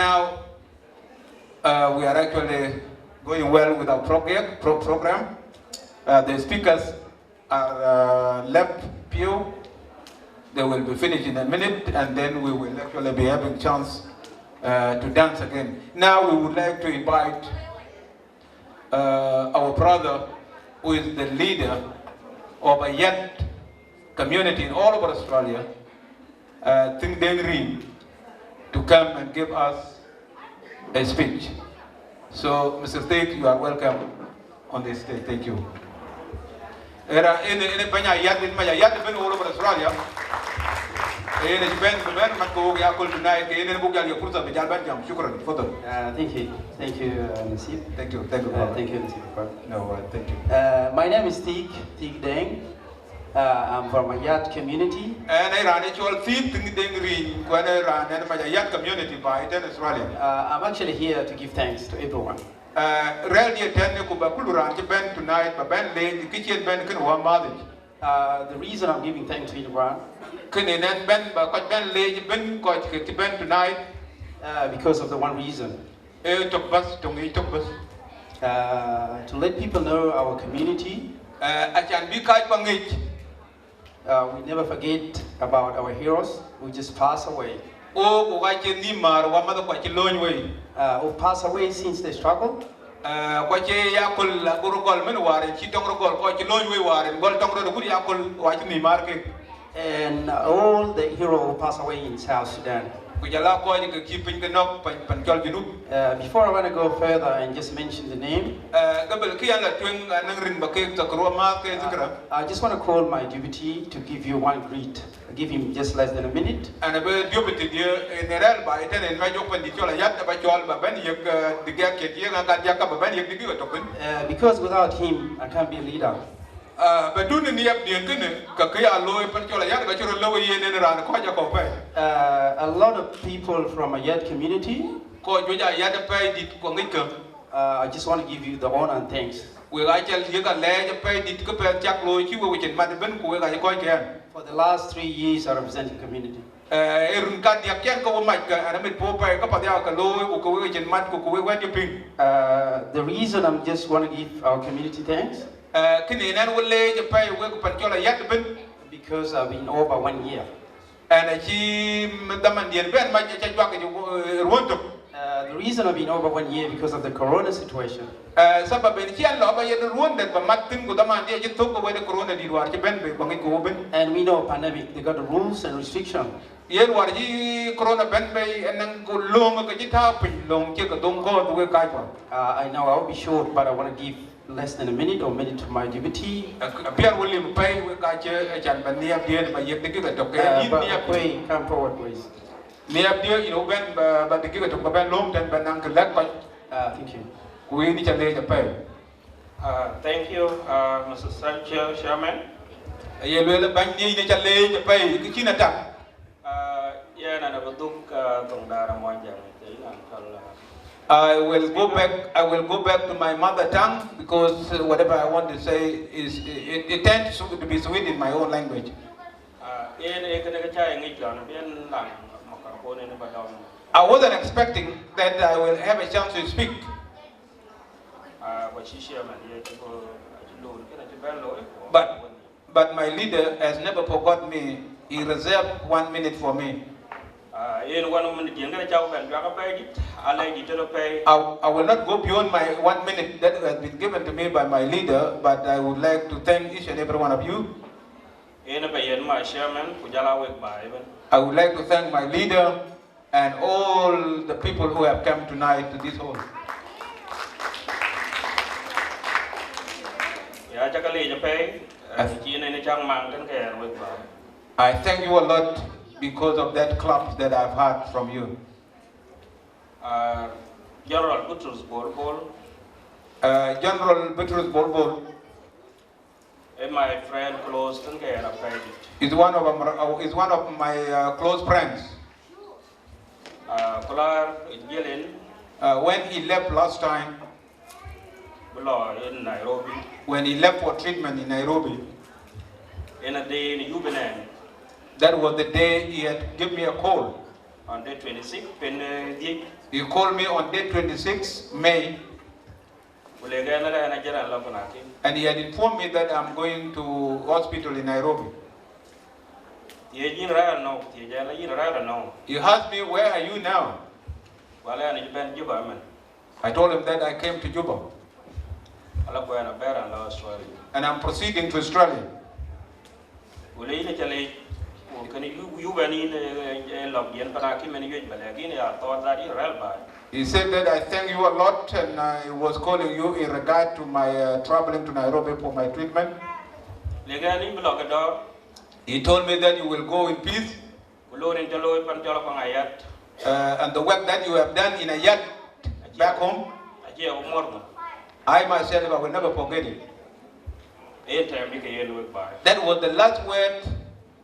now we are actually going well with our program. The speakers are left pew. They will be finished in a minute, and then we will actually be having chance to dance again. Now we would like to invite our brother, who is the leader of a Yat community in all over Australia, Ting Deng Rin, to come and give us a speech. So, Mr. State, you are welcome on this stage. Thank you. Era in Panya Yat in Maya Yat been all over Australia. In a band, the man Mako Yakul tonight, in a book you put up a Jalban Shukran photo. Thank you, Nasib. Thank you, thank you, Nasib. No, thank you. My name is Tig Deng. I'm from a Yat community. And I ran actual Ting Deng Rin when I ran and my Yat community by Australia. I'm actually here to give thanks to everyone. Rarely attend Kubakuluran Japan tonight, but Ben Lane, the kitchen Ben can one mother. The reason I'm giving thanks to everyone because of the one reason. To let people know our community. We never forget about our heroes who just passed away. Who passed away since they struggled. And all the heroes who passed away in South Sudan. Before I want to go further and just mention the name, I just want to call my deputy to give you one greet. I'll give him just less than a minute. Because without him, I can't be a leader. A lot of people from a Yat community, I just want to give you the honor and thanks. For the last 3 years, I represent the community. The reason I just want to give our community thanks, because I've been over 1 year. The reason I've been over 1 year because of the corona situation. And we know pandemic, they got the rules and restrictions. I know I'll be short, but I want to give less than a minute or minute to my deputy. Come forward, please. Thank you. Thank you, Mr. Chairman. I will go back to my mother tongue because whatever I want to say is it tends to be sweet in my own language. I wasn't expecting that I will have a chance to speak. But my leader has never forgot me. He reserved 1 minute for me. I will not go beyond my 1 minute that has been given to me by my leader, but I would like to thank each and every one of you. I would like to thank my leader and all the people who have come tonight to this hall. I thank you a lot because of that clap that I've heard from you. General Butrus Bol Bol. General Butrus Bol Bol. My friend close is one of my close friends. When he left last time, in Nairobi, when he left for treatment in Nairobi, in a day in Jubilee, that was the day he had given me a call. on day 26, He called me on day 26 May, and he had informed me that I'm going to hospital in Nairobi. He asked me, where are you now? I told him that I came to Juba, and I'm proceeding to Australia. He said that I thank you a lot, and I was calling you in regard to my traveling to Nairobi for my treatment. He told me that you will go in peace, and the work that you have done in a yard back home, I myself, I will never forget it. That was the last word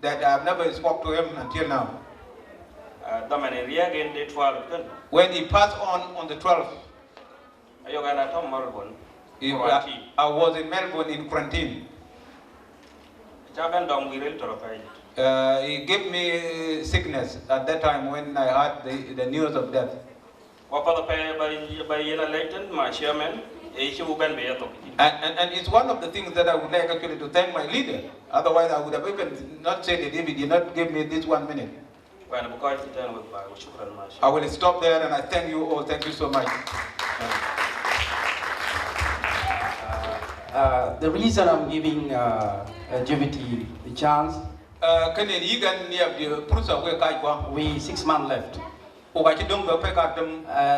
that I have never spoke to him until now. When he passed on the 12th, I was in Melbourne in quarantine. He gave me sickness at that time when I heard the news of death. And it's one of the things that I would like actually to thank my leader. Otherwise, I would have even not said it if he did not give me this 1 minute. I will stop there, and I thank you all. Thank you so much. The reason I'm giving Jubity the chance, we 6 months left, and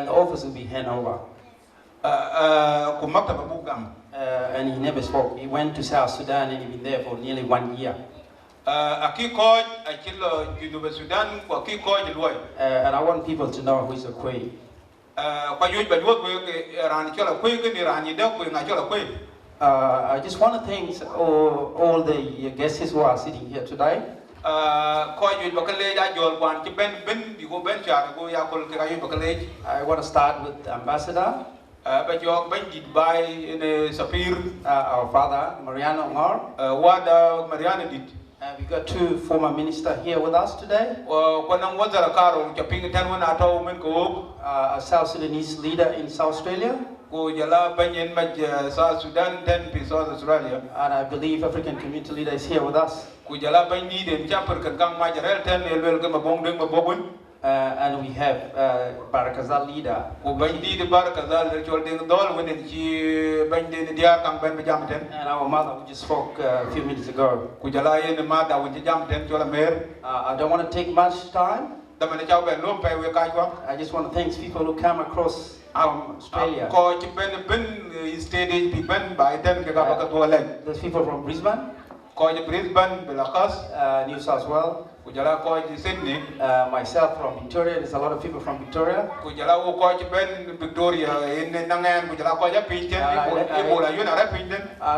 the office will be handed over. And he never spoke. He went to South Sudan, and he's been there for nearly 1 year. And I want people to know who is a Kwei. I just want to thank all the guests who are sitting here today. I want to start with Ambassador, our father, Mariano Ngor. We got 2 former ministers here with us today. A South Sudanese leader in South Australia. And I believe African community leader is here with us. And we have Barakazal leader. And our mother who just spoke a few minutes ago. I don't want to take much time. I just want to thank people who come across from Australia. There's people from Brisbane, New South Wales, myself from Victoria. There's a lot of people from Victoria. I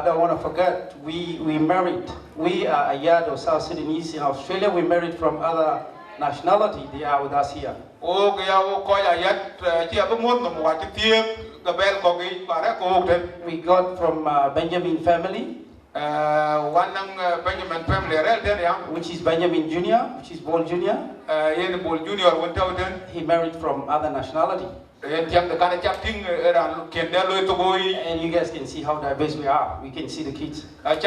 don't want to forget, we married. We are a yard of South Sudanese in Australia. We married from other nationality. They are with us here. We got from Benjamin family, which is Benjamin Jr., which is Bol Jr. He married from other nationality. And you guys can see how diverse we are. We can see the kids. And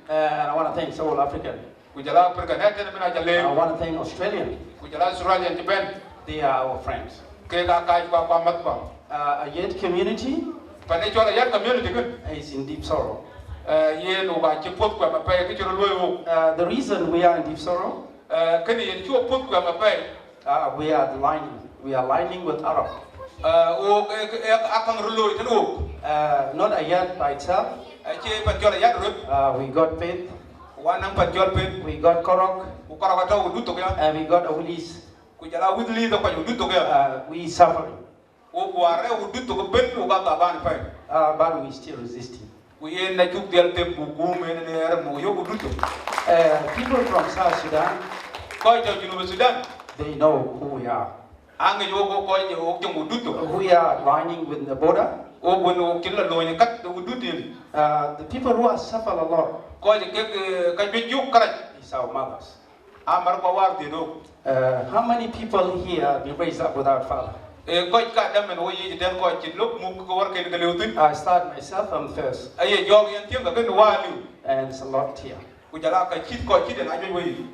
I want to thank all African. I want to thank Australian. They are our friends. A Yet community is in deep sorrow. The reason we are in deep sorrow, we are aligning with Arab. Not a Yet by itself. We got faith. We got Korok. And we got Awilis. We suffering. But we still resisting. People from South Sudan, they know who we are. We are lining with the border. The people who are suffer a lot is our mothers. Amar ko war di do. How many people here have been raised up without father? E ko ka dam men wo yi den ko ci lok mu ko war ke ngalewtin. I start myself, I'm first. Aye jog yan tiam ga ben walu. And it's a lot here. Ku jala ka kit ko kit den ajoj wi.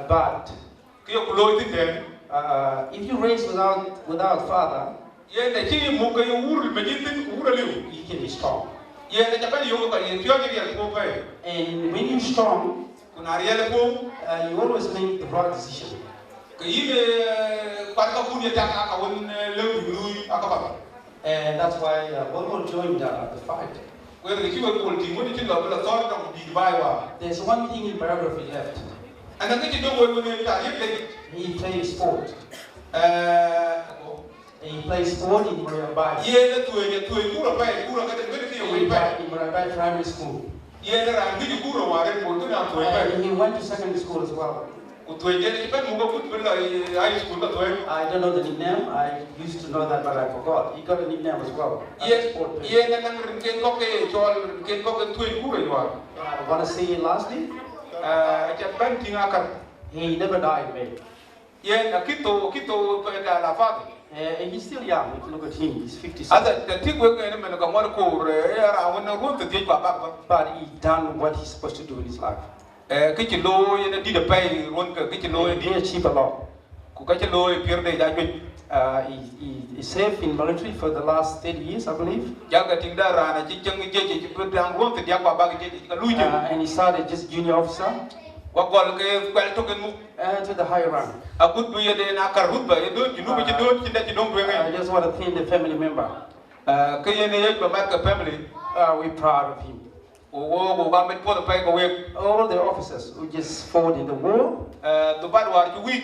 But Kiyo ku lo tin den. if you raise without father, Ye ne ci mu ko yo wurul me jintin wuraliw. you can be strong. Ye ne japan yo ko ye tiyo ni ye ko pe. And when you're strong, Kuna riele ko you always make the right decision. ke yibe par ka kunye tak aka won lew lui aka ba. And that's why Bol Bol joined the fight. We ke ci wo ko ti mo ci lo la tor dong di bai wa. There's one thing in biography left. Ana ke ci do wo ne ta yeb He plays sport. He plays sport in Murabai. ye ne tuwe kura pa kura ka de ke yo wi pa. In Murabai Primary School. Ye ne ra ngi kura wa re ko tuna tuwe pa. And he went to secondary school as well. Ku tuwe je ne pa mu ko kut bela high school ka tuwe. I don't know the nickname. I used to know that, but I forgot. He got a nickname as well. Ye ne nang rin ko ke chol ke ko ke tuwe kura yo. I want to say lastly, Cha ban tinga ka. he never died, man. Ye na kito pa da la fa. And he's still young. If you look at him, he's 57. Ada the thing we ne men ka ngor ko re ra won na ron te ba ba. But he done what he's supposed to do in his life. Ke ci lo ye ne di de pay ron ka ke ci lo He achieved a lot. ku ka ci lo pier de ja ju. He served in military for the last 30 years, I believe. Jaga ting da rana ci jeng jeje ci pe dang ron te dia ba ba jeje ka lu je. And he started just junior officer Wa gol ke kwel to ken mu to the higher rank. akut bu ye de na kar hut ba ye do ci nu ba ci do ci da ci dong we I just want to thank the family member. ke ye ne ye ba mat ka family We're proud of him. o ga met po da pay ko we All the officers who just fought in the war, do ba war ci wi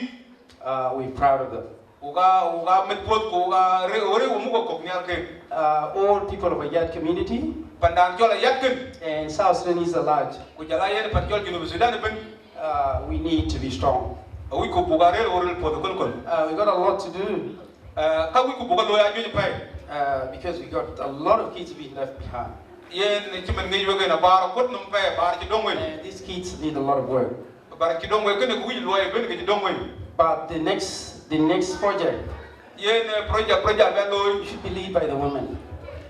we're proud of them. o ga met po ko ga re o mu ko ko nyal ke All people of a Yat community pandan jola yakken and South Sudanese at large, ko jala ye pan jol jinu Sudan ben we need to be strong. wi ko bu ga re o re po ko kon We got a lot to do ka wi ko bu ga lo ya ju pay because we got a lot of kids being left behind. ye ne ci men ngi we na bar ko num pay bar ci dong we And these kids need a lot of work. bar ci dong we ken ko wi lo ye ben ci dong we But the next project ye ne project ben lo should be led by the women.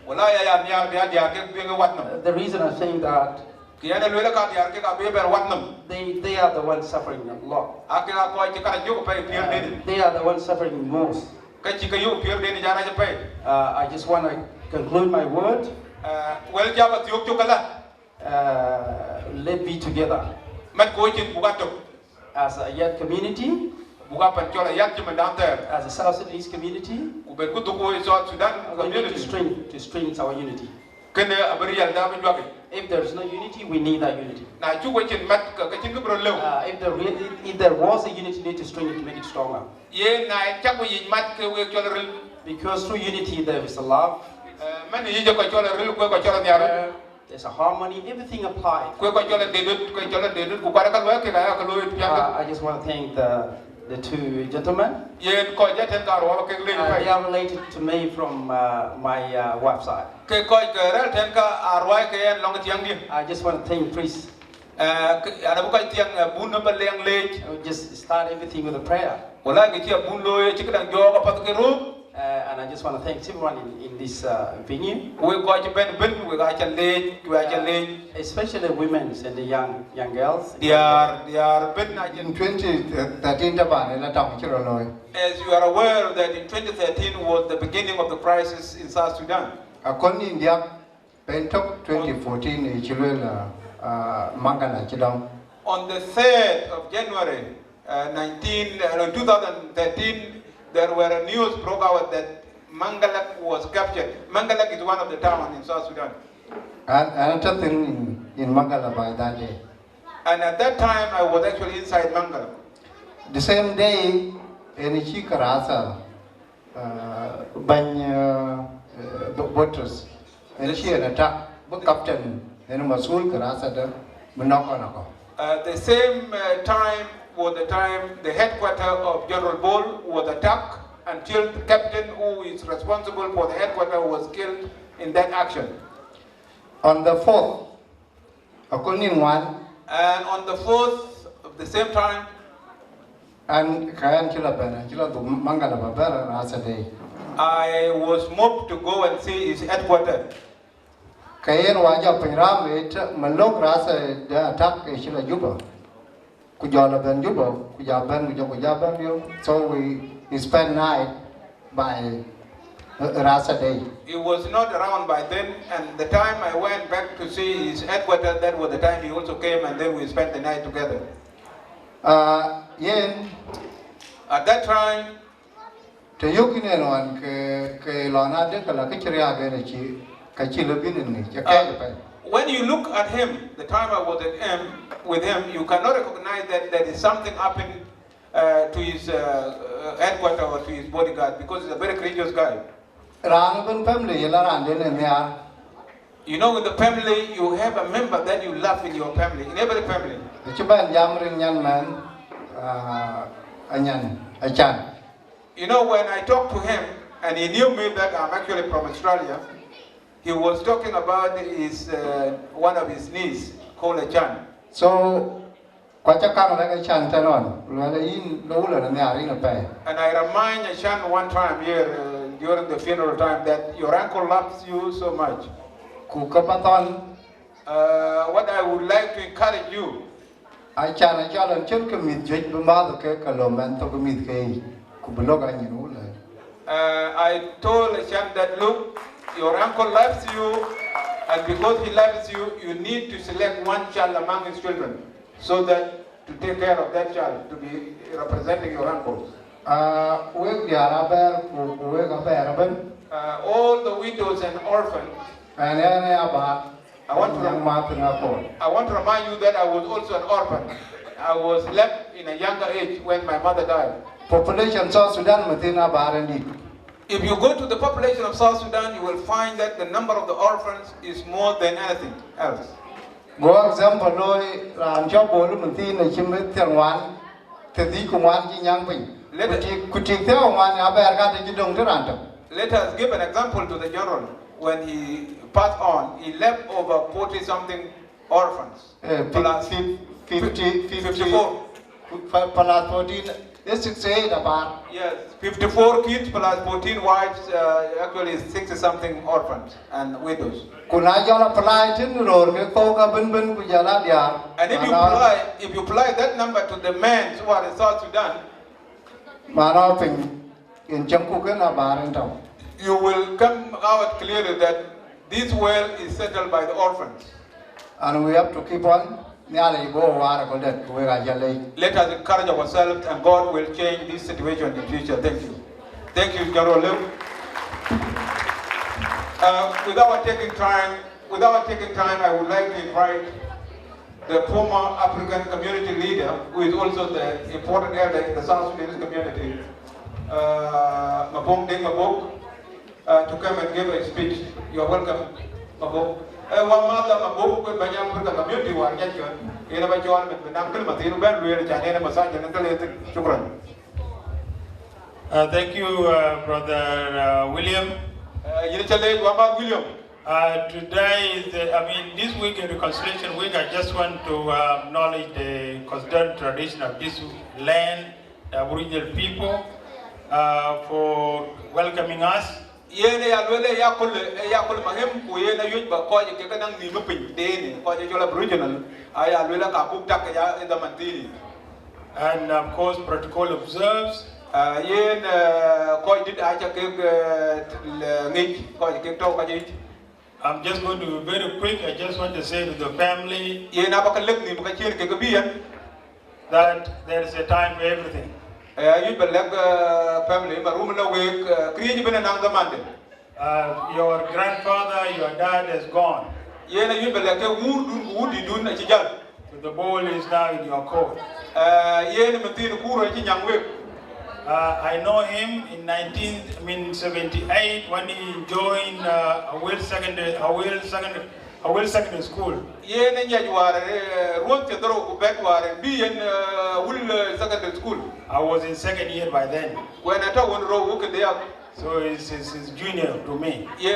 wala ya nyar dia dia ke be wat nam The reason I'm saying that, ke ya le ka dia ke ka be ber wat nam they are the ones suffering a lot. ake ka ko ci ka jo pay pier de They are the ones suffering most. ka ci ka yo pier de ni jara ja pay I just want to conclude my word. wel jaba ti yok to kala Let's be together mat ko ci bu ga to as a Yat community, bu ga pan chola yak ci man danter as a South Sudanese community. ku be ku to ko so Sudan We need community to strengthen our unity. ken abri yal da ba joge If there is no unity, we need that unity. na ci ko ci mat ka ci ngibro lew If there was a unity, we need to strengthen it to make it stronger. ye na ci ko yi mat ke we chola rel Because through unity, there is a love, man yi je ko chola rel ko chola nyar there's a harmony, everything applied. ko chola de ku ka ka lo ke ka lo ya I just want to thank the two gentlemen. ye ko ja ten ka ro ke le They are related to me from my website. ke ko ke rel ten ka arwai ke en long tiang di I just want to thank Priest. ana bu ka tiang bun no leng le We just start everything with a prayer. wala ke ti bun lo ye ti kan jo ka pat ke ro And I just want to thank everyone in this venue, we ko ti ben we ga cha le especially the women and the young girls. diar ben na In 2013 taban ila tang chiro loy. as you are aware that in 2013 was the beginning of the crisis in South Sudan Akon India pentok 2014 e chilo la mangala chidong. on the 3rd of January 2013 there were a news broke out that Mangalak was captured. Mangalak is one of the towns in South Sudan. And another thing in Mangala by that day. And at that time, I was actually inside Mangalak. The same day, in Chikarasa, Bany Butrus, and she an attack, but Captain, and Masul Karasa, Monoko. The same time was the time the headquarters of General Bol was attacked until the captain who is responsible for the headquarters was killed in that action. On the 4th, Akonin one, And on the 4th of the same time, and Kayan Chila to Mangala Babera Rasa Day. I was moved to go and see his headquarters. Kayan Waja Pingram, Malok Rasa, the attack Shila Juba. Kujala Ben Juba, Kujaban, Kujaban, so we spent night by Rasa Day. He was not around by then, and the time I went back to see his headquarters, that was the time he also came, and then we spent the night together. Yen, at that time, to Yukinen one, Lona de Kalakiria Genichi, Kachilabin, when you look at him, the time I was with him, you cannot recognize that there is something happening to his headquarters or to his bodyguard, because he's a very courageous guy. Family, you know, in the family, you have a member that you love in your family, in every family. The Chuban Yamrin young man, Achan. You know, when I talked to him, and he knew me that I'm actually from Australia, he was talking about his one of his niece called Achan. So, Quachakam like Achan Tanon, and I remind Achan one time here during the funeral time that your uncle loves you so much. What I would like to encourage you, I told Achan that look, your uncle loves you, and because he loves you, you need to select one child among his children, so that to take care of that child, to be representing your uncle. All the widows and orphans. I want to remind you that I was also an orphan. I was left in a younger age when my mother died. Population South Sudan, if you go to the population of South Sudan, you will find that the number of the orphans is more than anything else. For example, I'm job volunteer in Chimit Tiangwan, Tedikuan Yang. Let us give an example to the general. When he passed on, he left over 40-something orphans. 54. Plus 14, 68 about. Yes, 54 kids plus 14 wives, actually 60-something orphans and widows. And if you apply that number to the men who are in South Sudan, you will come out clearly that this well is settled by the orphans. And we have to keep on. Let us encourage ourselves, and God will change this situation in the future. Thank you. Thank you, General Liu. Without taking time, I would like to invite the former African community leader, who is also the important elder in the South Sudanese community, Mabong Deng Mabok, to come and give a speech. You are welcome, Mabok. Thank you, Brother William. Today is, this week, Reconciliation Week. I just want to acknowledge the custodial tradition of this land, the Aboriginal people, for welcoming us. And of course, protocol observes. I'm just going to be very quick. I just want to say to the family that there is a time for everything. Your grandfather, your dad is gone. The ball is now in your court. I know him in 1978 when he joined Awil Secondary School. I was in second year by then. So he's junior to me. He's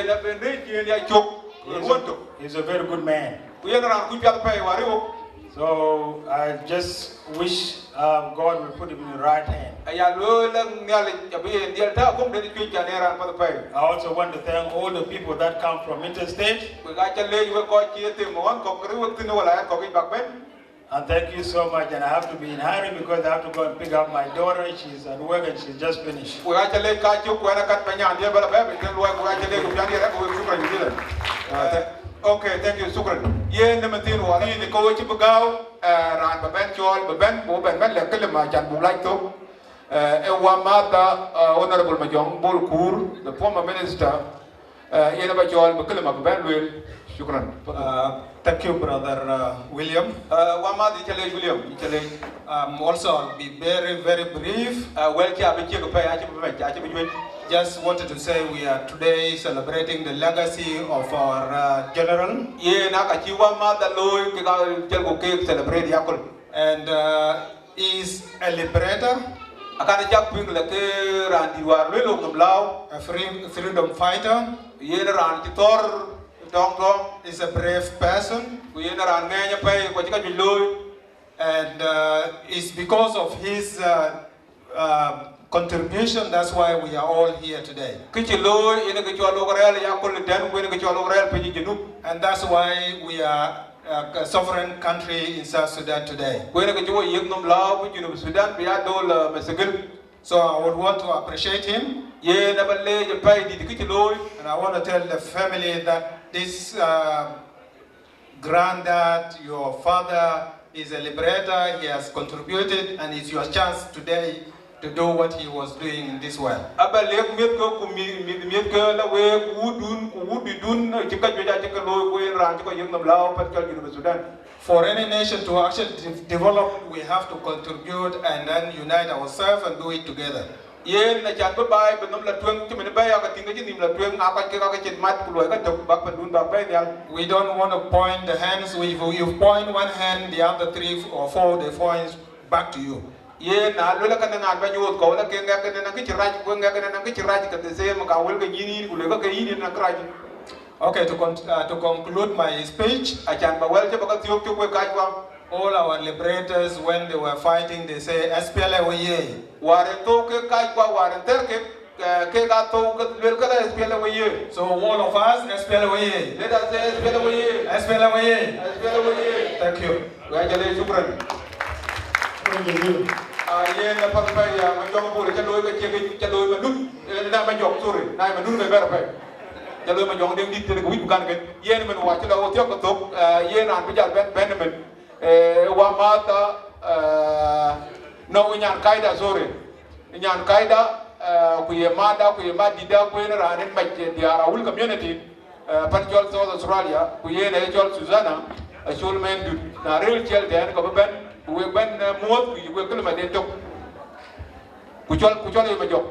a very good man. So I just wish God will put him in the right hand. I also want to thank all the people that come from interstate. And thank you so much. And I have to be in a hurry because I have to go and pick up my daughter. She's at work and she's just finished. Okay, thank you, Sukran. Yen na matin wali ni ko chi bagaw ran ba ben chol ba ben bo ben ben le kelma jan bu like to Honorable Majong Bol Kur, the former minister, yen ba chol ba kelma ba ben wel. Shukran. Thank you, Brother William. Also, I'll be very, very brief. Just wanted to say we are today celebrating the legacy of our general. And he's a liberator, a freedom fighter. Is a brave person, and it's because of his contribution that's why we are all here today. And that's why we are a sovereign country in South Sudan today. So I would want to appreciate him. And I want to tell the family that this granddad, your father, is a liberator. He has contributed, and it's your chance today to do what he was doing in this world. For any nation to actually develop, we have to contribute and then unite ourselves and do it together. We don't want to point the hands. If you point one hand, the other 3 or 4 they point back to you. Okay, to conclude my speech, all our liberators, when they were fighting, they say, SPLA Waye. So all of us, SPLA Waye. Let us say SPLA Waye. SPLA Waye. Thank you. No inyan kaida sorry inyan kaida kuyemada kuyemadida kuyena ranen majje diara ul community panjol South Australia kuyena ejol Susanna ashul men du na real chel den ko ben we ben mot we kelma den tok kuchol e majok.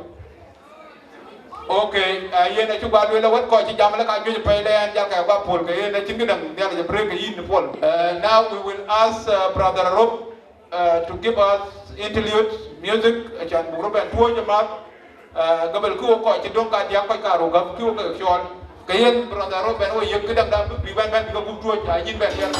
Okay, yena chu ba la wat ko chi jam la ka ju pe len ja ka ba pol ke yena chin gedang dia la break yin pol. Now we will ask Brother Rob to give us interlude music chan bu roben tuo jamat gabel ku ko chi dong ka dia ko ka ro gam ku ko chol ke yen Brother Rob ben o yek gedang da bi ban ban ko bu tuo ja yin ben yer.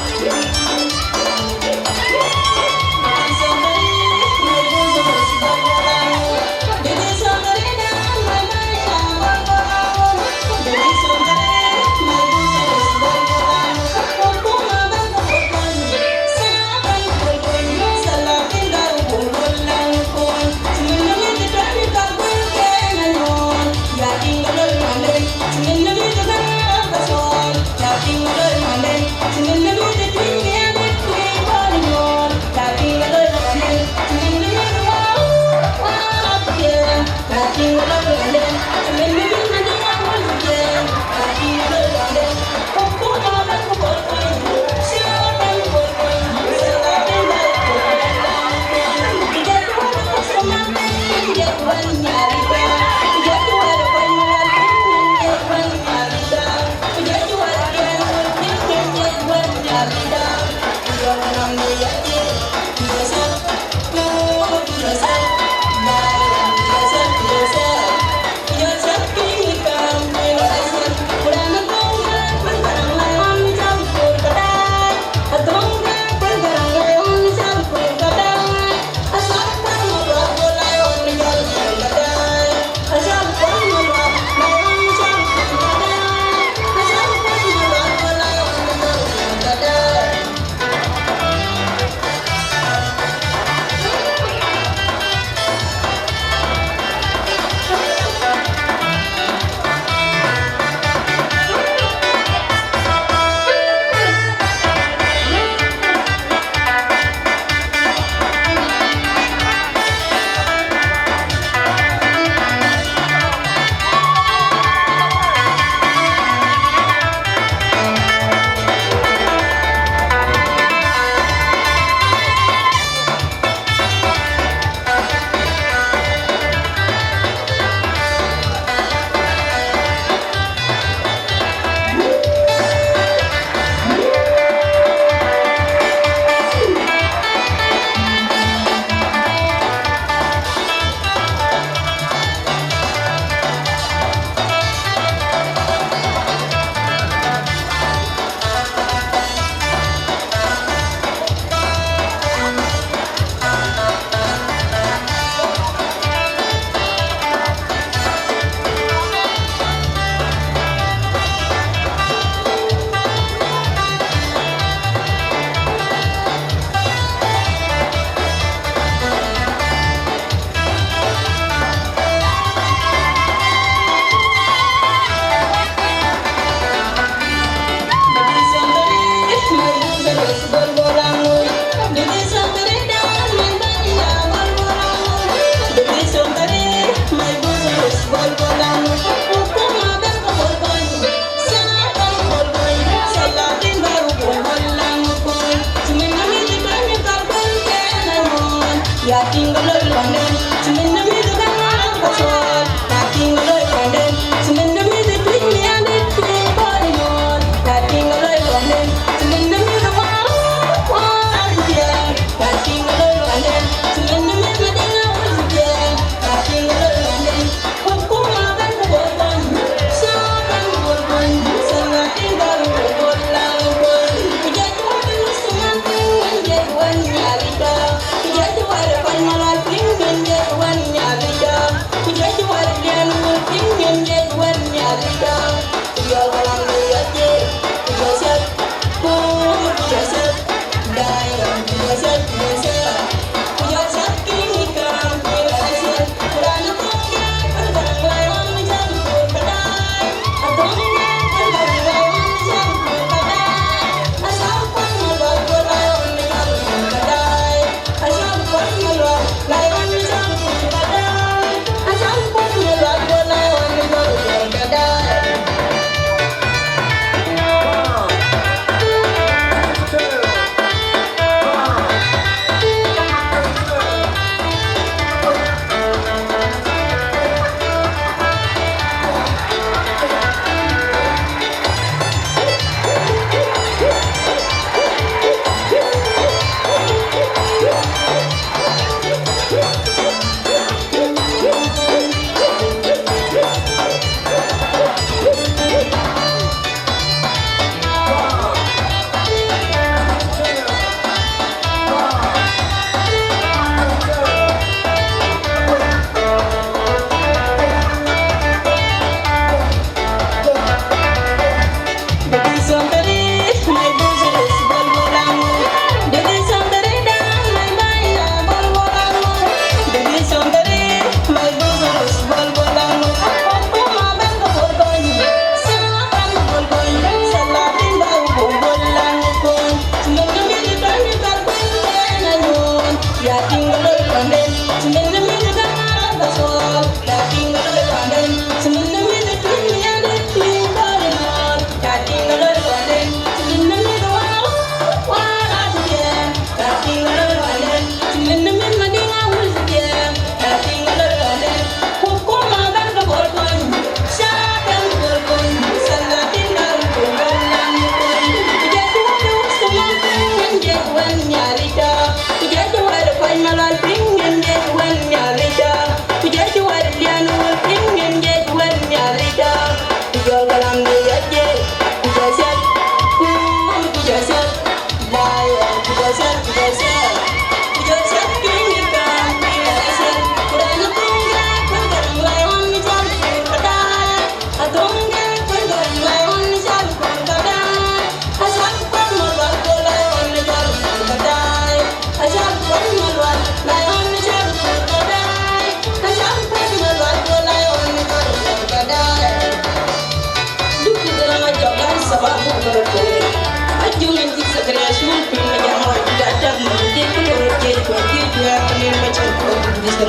3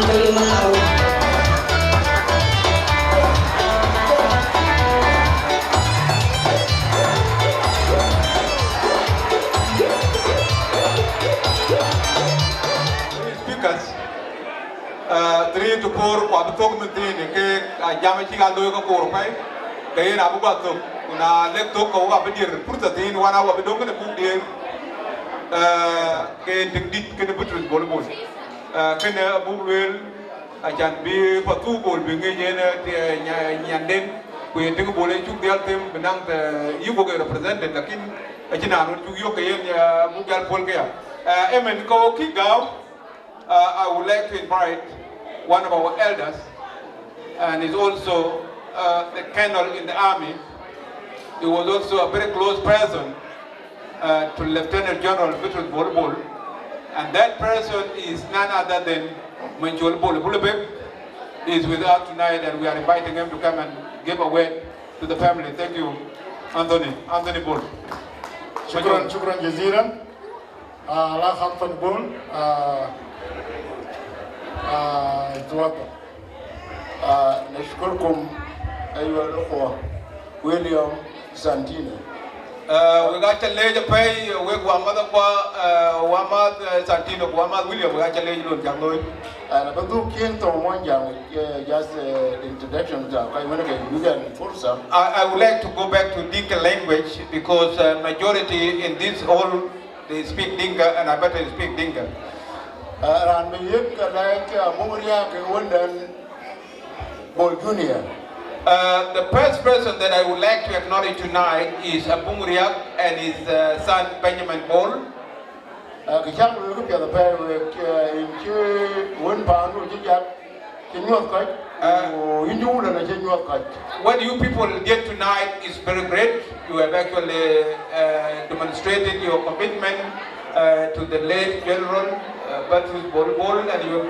to 4 kwa butok mentini ke jama chiga do ko ko pai ke na bu ba to na le to ko ga bedir purta tin wana wa bedong ne bu de ke digdit ke ne Butrus Bol Bol ke ne bu wel a jan bi patu bol bi nge ne nyanden ku ye ding bol e chuk dial tem benang te yugo ke represented lakin ajina no chuk yo ke yen ya bu gal pol ke ya emen ko ki gaw I would like to invite one of our elders, and is also the colonel in the army. He was also a very close person to Lieutenant.General Butrus Bol Bol, and that person is none other than Bol Bol. He is with us tonight, and we are inviting him to come and give a word to the family. Thank you, Anthony Bol. Shukran jaziran. Allah Anthony Bol. توضع نشكركم أيها الأخوة ويليام سانتينو. We got to lay the pay with Wamada Wamad Santino, Wamad William, we got to lay you down. And I do kill to one young just introduction to I would like to go back to Dinka language because majority in this hall they speak Dinka and I better speak Dinka. The first person that I would like to acknowledge tonight is Abumuriak and his son Benjamin Bol. What you people did tonight is very great. You have actually demonstrated your commitment to the late General Butrus Bol Bol, and you have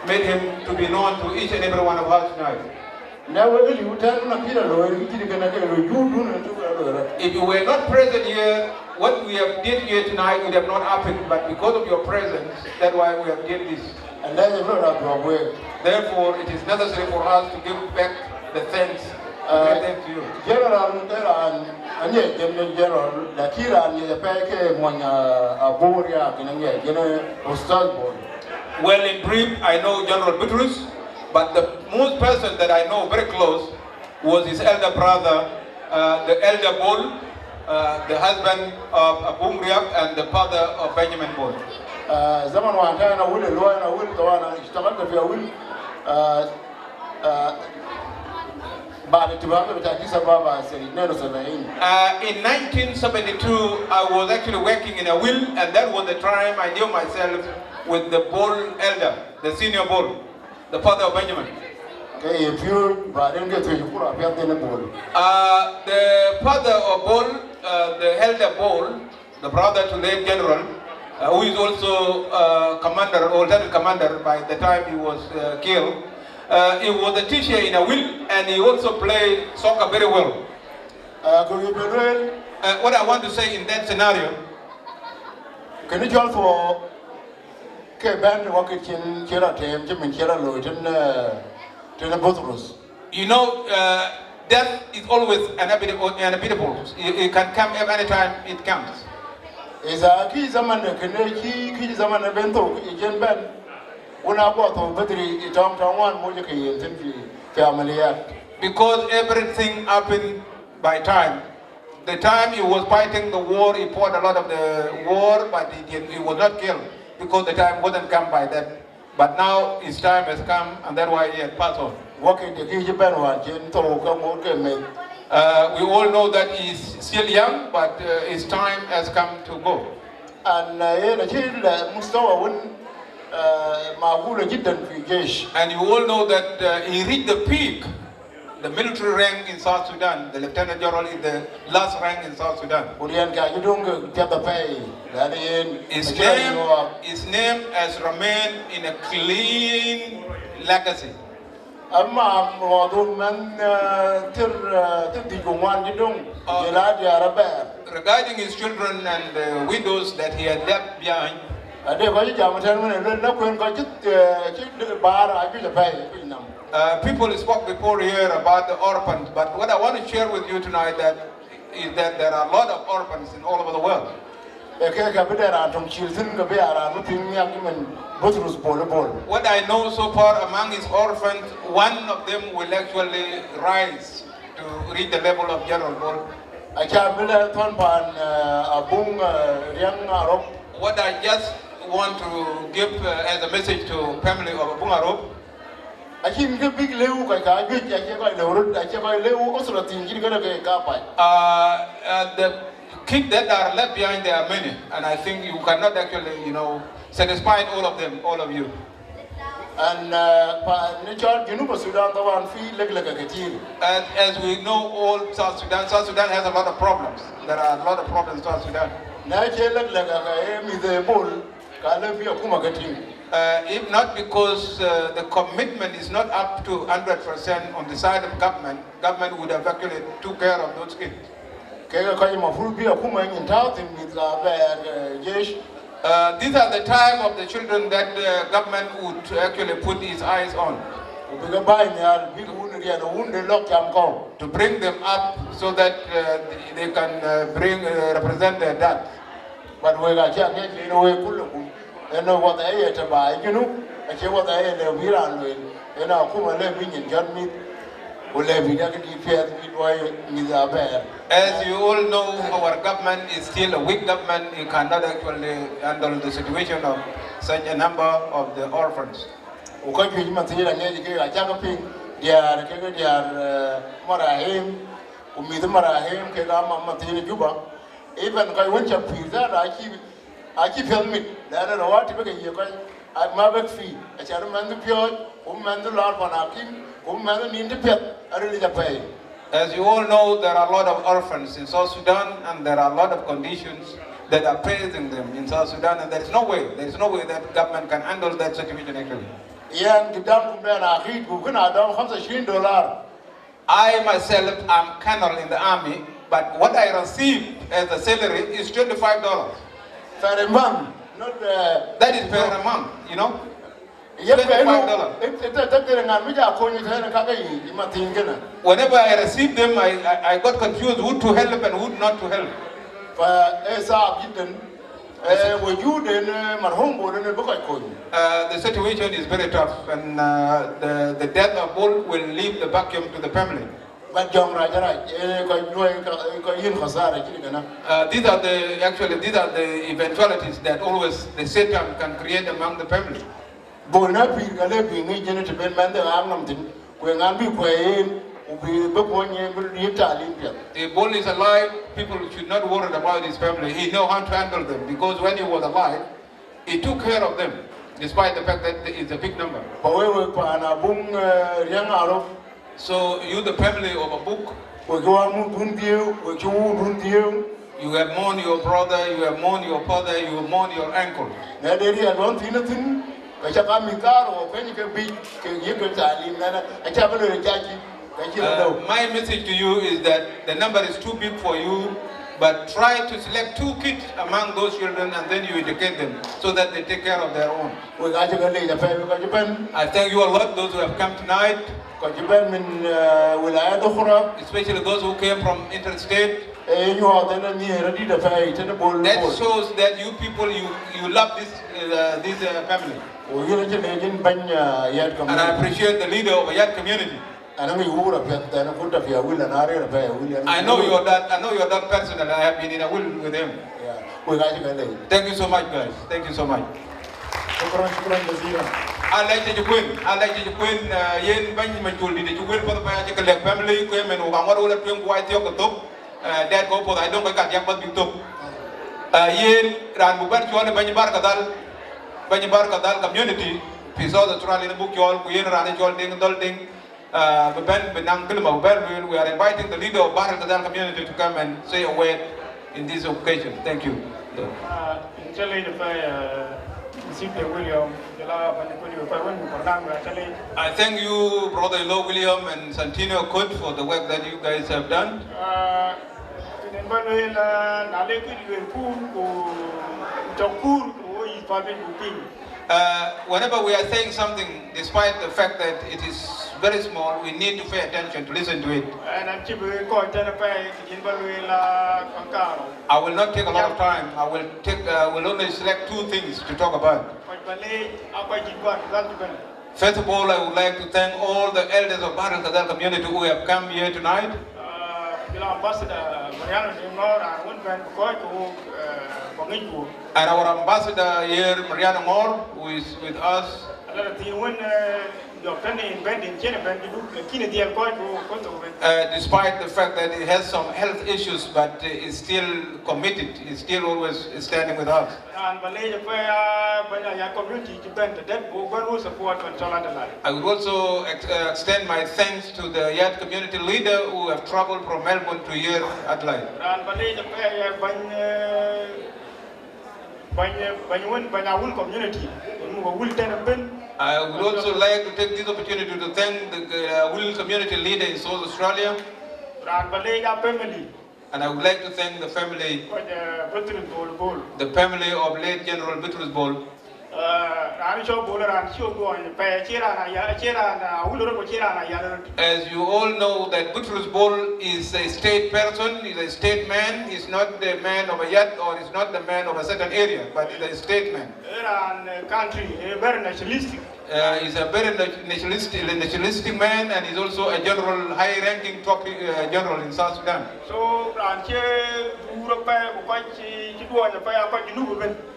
made him to be known to each and every one of us tonight. If you were not present here, what we have did here tonight would have not happened, but because of your presence, that's why we have did this. And therefore, it is necessary for us to give back the thanks. Thank you. Well, in brief, I know General Butrus, but the most person that I know very close was his elder brother, the elder Bol, the husband of Abu Mriab and the father of Benjamin Bol. In 1972, I was actually working in a will, and that was the time I knew myself with the Bol elder, the senior Bol, the father of Benjamin. The father of Bol, the elder Bol, the brother to the general, who is also commander, or lieutenant commander by the time he was killed. He was a teacher in a will, and he also played soccer very well. What I want to say in that scenario, can you join for you know, death is always inevitable. It can come at any time it comes. Because everything happened by time. The time he was fighting the war, he fought a lot of the war, but he was not killed because the time wasn't come by that. But now his time has come, and that's why he had passed on. We all know that he's still young, but his time has come to go. And you all know that he reached the peak, the military rank in South Sudan. The Lieutenant General is the last rank in South Sudan. His name has remained in a clean legacy. Regarding his children and the widows that he had left behind, People spoke before here about the orphans, but what I want to share with you tonight is that there are a lot of orphans in all over the world. What I know so far among his orphans, one of them will actually rise to reach the level of General Bol. What I just want to give as a message to family of Bungarop. The kids that are left behind, there are many, and I think you cannot actually, satisfy all of them, all of you. And as we know, all South Sudan has a lot of problems. There are a lot of problems in South Sudan. If not because the commitment is not up to 100% on the side of government would have actually took care of those kids. These are the time of the children that the government would actually put his eyes on. To bring them up so that they can represent their dad. But we got as you all know, our government is still a weak government. It cannot actually handle the situation of such a number of the orphans. Even I keep filming it. There are a lot of people. I'm not free. I shall man the pure, man the Lord Panakim, man in the pit. I really pay. As you all know, there are a lot of orphans in South Sudan, and there are a lot of conditions that are facing them in South Sudan, and there is no way that government can handle that situation actually. I myself am colonel in the army, but what I receive as a salary is $25. Per month, not that is per month, $25. Whenever I received them, I got confused who to help and who not to help. The situation is very tough, and the death of Bol will leave the vacuum to the family. But these are the eventualities that always the Satan can create among the family. Bol is alive. People should not worry about his family. He knows how to handle them, because when he was alive, he took care of them, despite the fact that it's a big number. So you, the family of a book, you have mourned your brother, you have mourned your father, you have mourned your uncle. My message to you is that the number is too big for you, but try to select 2 kids among those children, and then you educate them so that they take care of their own. I thank you a lot, those who have come tonight, especially those who came from interstate. That shows that you people, you love this family. And I appreciate the leader of a Yat community. I know your dad personally. I have been in a will with him. Thank you so much, guys. Thank you so much. I like to win. Yen Benjamin Tuldi, the win for the family, came and Wamaro, the white yoke, that go for I don't got young but you took. Yen Ramuban, Banyabar Kadal community, he saw the trial in the book, Yol, Kuyen Ranajol, Ding, we are inviting the leader of Bar Kadal community to come and say a word in this occasion. Thank you. I thank you, brother-in-law William and Santino Court, for the work that you guys have done. Whenever we are saying something, despite the fact that it is very small, we need to pay attention to listen to it. I will not take a lot of time. I will only select 2 things to talk about. First of all, I would like to thank all the elders of Barrel Kadal community who have come here tonight. And our ambassador here, Mariana Moore, who is with us. Despite the fact that he has some health issues, but is still committed, is still always standing with us. I would also extend my thanks to the Yat community leader who have traveled from Melbourne to here, Adelaide. I would also like to take this opportunity to thank the Will community leader in South Australia. And I would like to thank the family of LT.General Butrus Bol. As you all know, that Butrus Bol is a state person, is a state man. He's not the man of a yacht or is not the man of a certain area, but he's a state man. He's a very nationalistic man, and he's also a general, high-ranking general in South Sudan.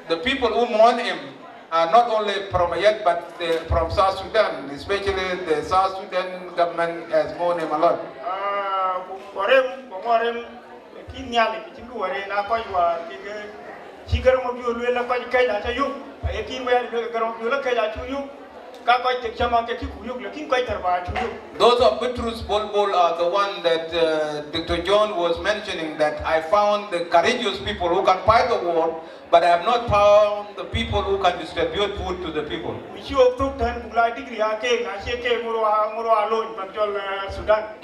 The people who mourn him are not only from Ayat, but from South Sudan, especially the South Sudan government has mourned him a lot. Those of Butrus Bol Bol are the one that Dr. John was mentioning, that I found the courageous people who can fight the war, but I have not found the people who can distribute food to the people.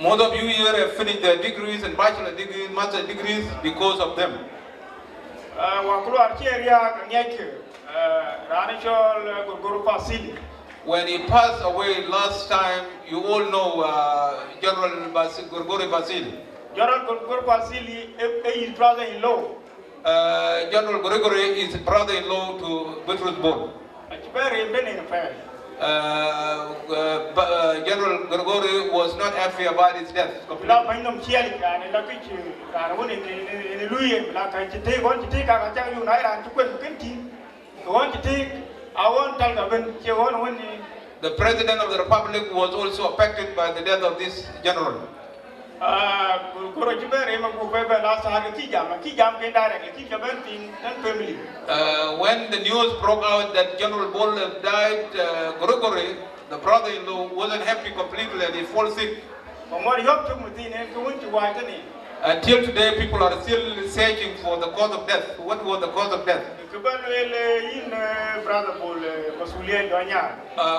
Most of you here have finished their degrees and bachelor degrees, master degrees because of them. When he passed away last time, you all know General Gorgori Vasili. General Gorgori Vasili is his brother-in-law. General Gorgori is brother-in-law to Butrus Bol. General Gorgori was not happy about his death. The President of the Republic was also affected by the death of this general. When the news broke out that General Bol died, Gorgori, the brother-in-law, wasn't happy completely and he fell sick. Until today, people are still searching for the cause of death. What was the cause of death?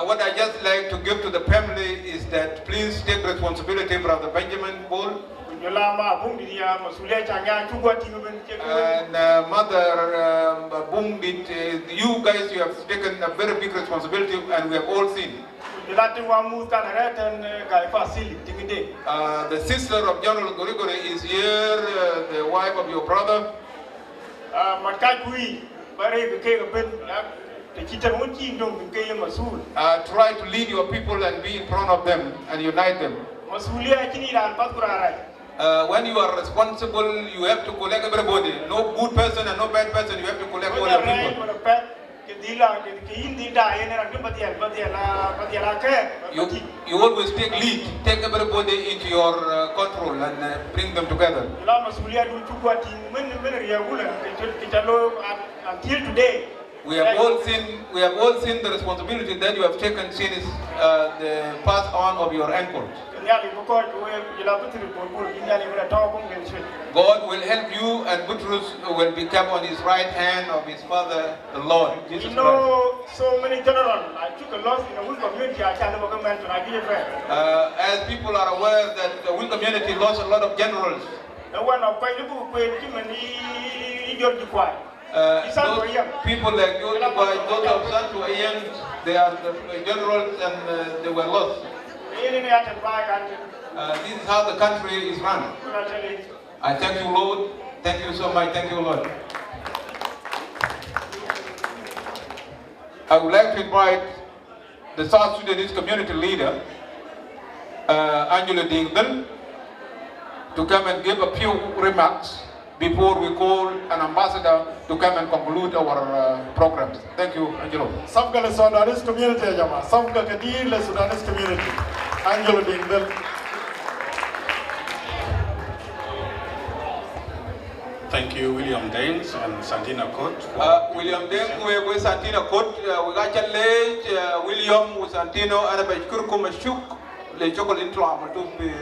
What I just like to give to the family is that please take responsibility, Brother Benjamin Bol. And Mother Bungdit, you guys, you have taken a very big responsibility, and we have all seen. The sister of General Gorgori is here, the wife of your brother. Try to lead your people and be in front of them and unite them. When you are responsible, you have to collect everybody. No good person and no bad person, you have to collect all your people. You always take lead, take everybody into your control and bring them together. Until today, we have all seen the responsibility that you have taken since the pass on of your uncle. God will help you, and Butrus will become on his right hand of his father, the Lord. Jesus Christ. So many generals. I took a loss in the Will community. I can't even mention. I give a friend. As people are aware that the Will community lost a lot of generals. Those people like those of Santo Ian, they are the generals and they were lost. This is how the country is run. I thank you, Lord. Thank you so much. Thank you, Lord. I would like to invite the South Sudanese community leader, Angela Dingdon, to come and give a few remarks before we call an ambassador to come and conclude our programs. Thank you, Angelo. Samka le Sudanese community, Jama. Samka kadir le Sudanese community. Angelo Dingdon. Thank you, William Daines and Santina Kot. William Daines, we Santina Kot, we got challenge William with Santino and a Kurkum Shuk, the chocolate intro to be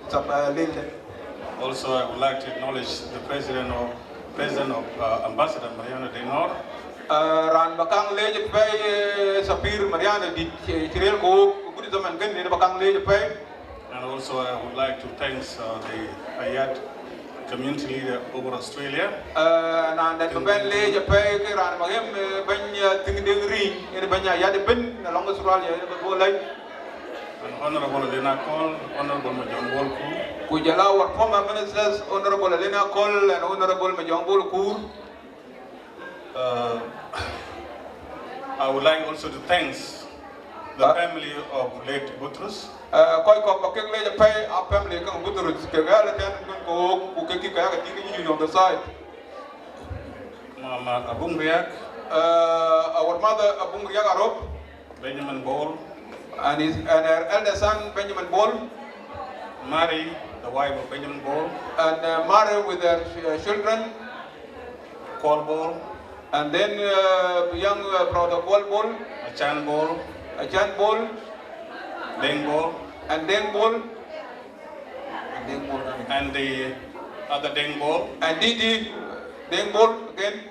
some later. Also, I would like to acknowledge the President of Ambassador Mariana Denor. Ran Bakang Lege Pay Sapir Mariana did Chirel go, good zaman again in Bakang Lege Pay. And also, I would like to thank the Ayat community leader over Australia. And that Ben Lege Pay, Ran Magam, Banya Tingri, and Banya Yadibin, along Australia, and Honorable Elena Cole, Honorable Majong Bol Kur. Kujala, our former ministers, Honorable Elena Cole and Honorable Majong Bol Kur. I would like also to thank the family of late Butrus. Koi ko bakeng le pay our family kang Butrus kagala kan ko ukeki kaya tingi on the side. Mama Abung Riak. Our mother Abung Riak Arop. Benjamin Bol. And her elder son Benjamin Bol. Mary, the wife of Benjamin Bol. And Mary with their children. Bol Bol. And then young brother Bol Bol. Achan Bol. Achan Bol. Deng Bol. And Deng Bol. And the other Deng Bol. And Didi Deng Bol again.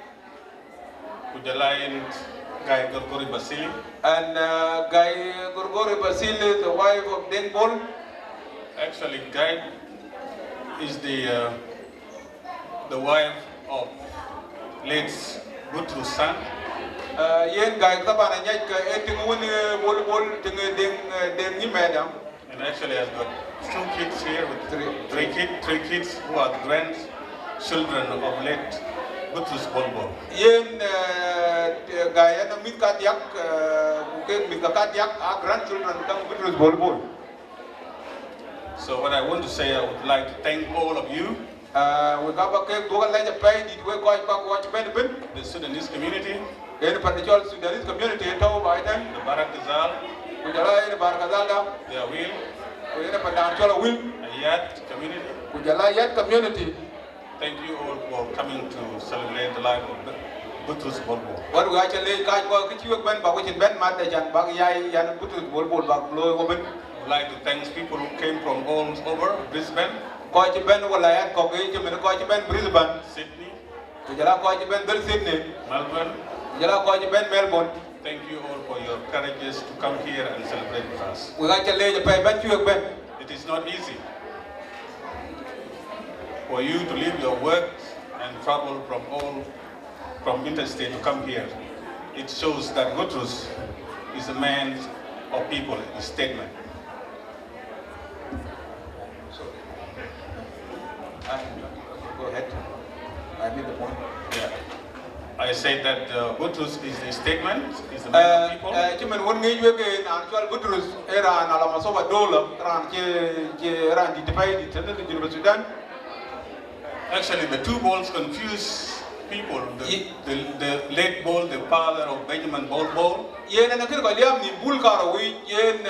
Kujalain Guy Gorgori Basili. And Guy Gorgori Basili, the wife of Deng Bol. Actually, Guy is the wife of late Butrus' son. Yen Guy Tabana Nyaka eating one Bol Deng Madam. And actually has got 2 kids here with three kids who are grandchildren of late Butrus Bol Bol. Yen Guy and Mikadiak, Mikadiak are grandchildren of Butrus Bol Bol. So what I want to say, I would like to thank all of you. We got a cake, do a leg of pay, did we go back watch benefit? The Sudanese community. The particular Sudanese community, the Barak Gazal. We are in Barakazalda. Their will. We are in the will. Ayat community. We are Ayat community. Thank you all for coming to celebrate the life of Butrus Bol Bol. What we actually got you went by which in Ben Madajan, Bagay, and Butrus Bol Bol, Bagloy woman. I would like to thank people who came from all over Brisbane. Coach Ben Walayat, Coach Ben Brisbane, Sydney. We are Coach Ben Sydney, Melbourne. We are Coach Ben Melbourne. Thank you all for your courage to come here and celebrate with us. We actually pay Ben you Ben. It is not easy for you to leave your work and travel from interstate to come here. It shows that Butrus is a man of people, his statement. Go ahead. I made the point. Yeah. I say that Butrus is the statement, is the man of people. Butrus era na la masoba dola ran ran di Sudan. Actually, the two Bols confuse people. The late Bol, the father of Benjamin Bol Bol. Yen na kir ko liam ni bul karo wi yen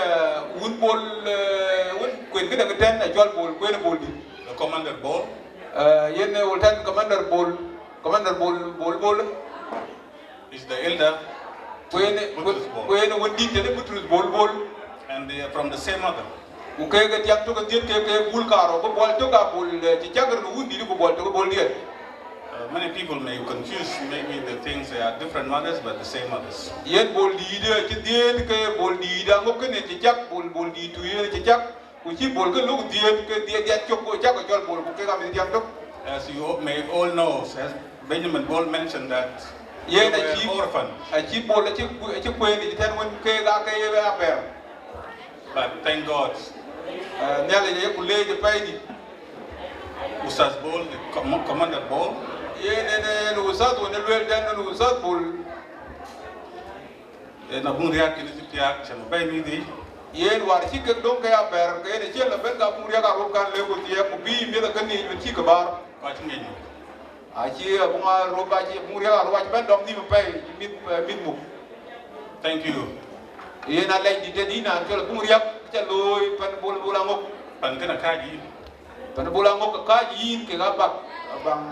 un bol un kwen kida keten na jol bol kwen bol di. The commander Bol. Yen ultan commander Bol Bol is the elder. Kwen di tene Butrus Bol Bol. And they are from the same mother. Okay, get yak to get bul karo ko bol to ka bol ti jagar no undi ko bol to bol di. Many people may confuse maybe the things, they are different mothers but the same mothers. Yen bol di de ti de ke bol di da ngok ne ti jak bol di tu ye ti jak ku ci bol ke lu di ke chok ko jak ko jol bol ku ke ga mi jam to. As you may all know, Benjamin Bol mentioned that Ye they na were chi orphans. a chi bol a chi kwen ni ten wen ke ga ke ye a ber. But thank God, Nyale ye kule je pay ni. Butrus Bol, the Commander Bol, Ye ne usat won lwel den no usat bol. na bung riak ni tiak chama bay ni di. Ye war chi ke dong ke a ber ke ne che la ben ga bung ya ga ro kan le ko tie ko bi mi da kan ni chi ka bar. Ko chi ngi. A chi a bung a ro ba chi bung ya ro ba ben dom ni pay mit mu. Thank you. Ye na le di te di na cho la bung ya cha loy pan bol bol angok. Pan kana kaji. Pan bol angok ka yin ke ga bak bang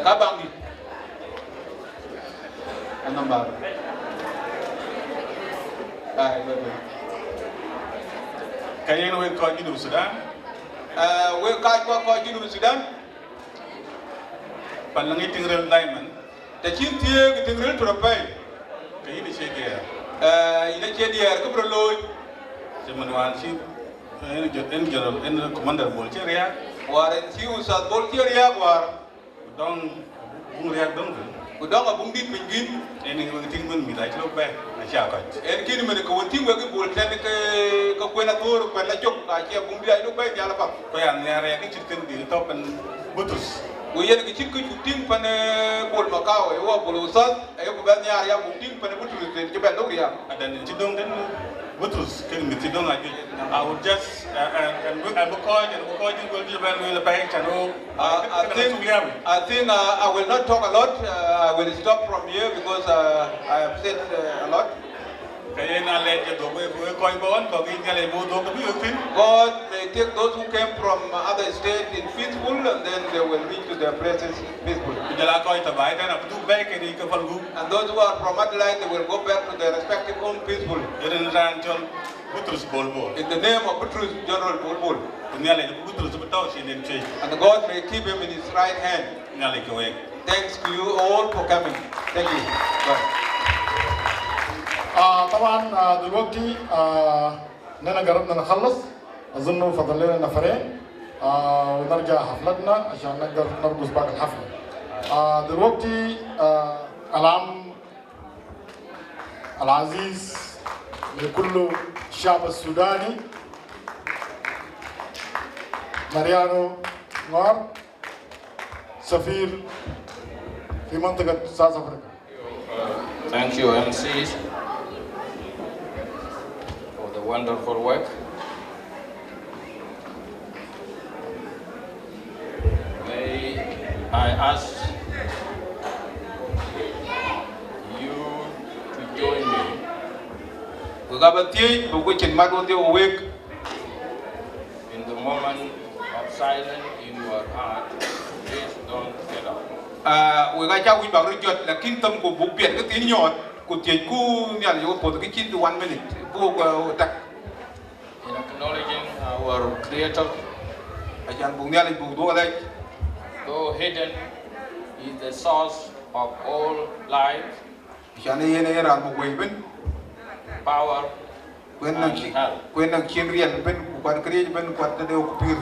ka bang ni. Number. Kayen we ko Junub Sudan. We ko Junub Sudan. Pan ngi tingrel diamond. Ta chin tie ke tingrel to pay. Kayi ni chege. Ina che dier ko bro loy. Jaman wan chi en commander Bol che riak. Waren si usat bol che riak war. Dong bung riak dong. Udang abung dit pingin. En ngi ting mun mi dai lo be. Na cha ko. En kini men ko wonti we ke bol ten ke ko kwena tor ko la jok ka che bung bi ay lo be yala pa. Ko yan ne riak ki chit ken di to pen Butrus. We yen ke chit ku ting pan bol makao e wa bol usat ay ko ben yar ya bung ting pan Butrus ke ben lo riak. Adan ci dong den Butrus ken mi ci dong aju. I would just and because will be the bank channel. I think I will not talk a lot. I will stop from here because I have said a lot. God may take those who came from other states in peaceful and then they will reach to their places peaceful. And those who are from Adelaide, they will go back to their respective home peaceful. Butrus Bol Bol. In the name of Butrus-General Bol Bol. And God may keep him in his right hand. Thanks to you all for coming. Thank you. Bye. طبعا دلوقتي نحن قربنا نخلص اظن فضل لنا نفرين ونرجع حفلتنا عشان نقدر نرقص باقي الحفله. دلوقتي العام العزيز لكل الشعب السوداني ماريانو نوار سفير في منطقه ساوث افريقيا. Thank you, MCs, for the wonderful work. May I ask you to join me in the moment of silence in your heart. Please don't get up. We ga cha wi ba ru jot la kin tam ko bu piet ke tin nyot ku tie ku nyal yo po ke chin 1 minute bu ko tak In acknowledging our Creator, ajan bu nyal bu do la though hidden is the source of all life, jane yene ran bu we ben power, and health. When na chin riel ben ku kan kriye ben ku ta de ku pir.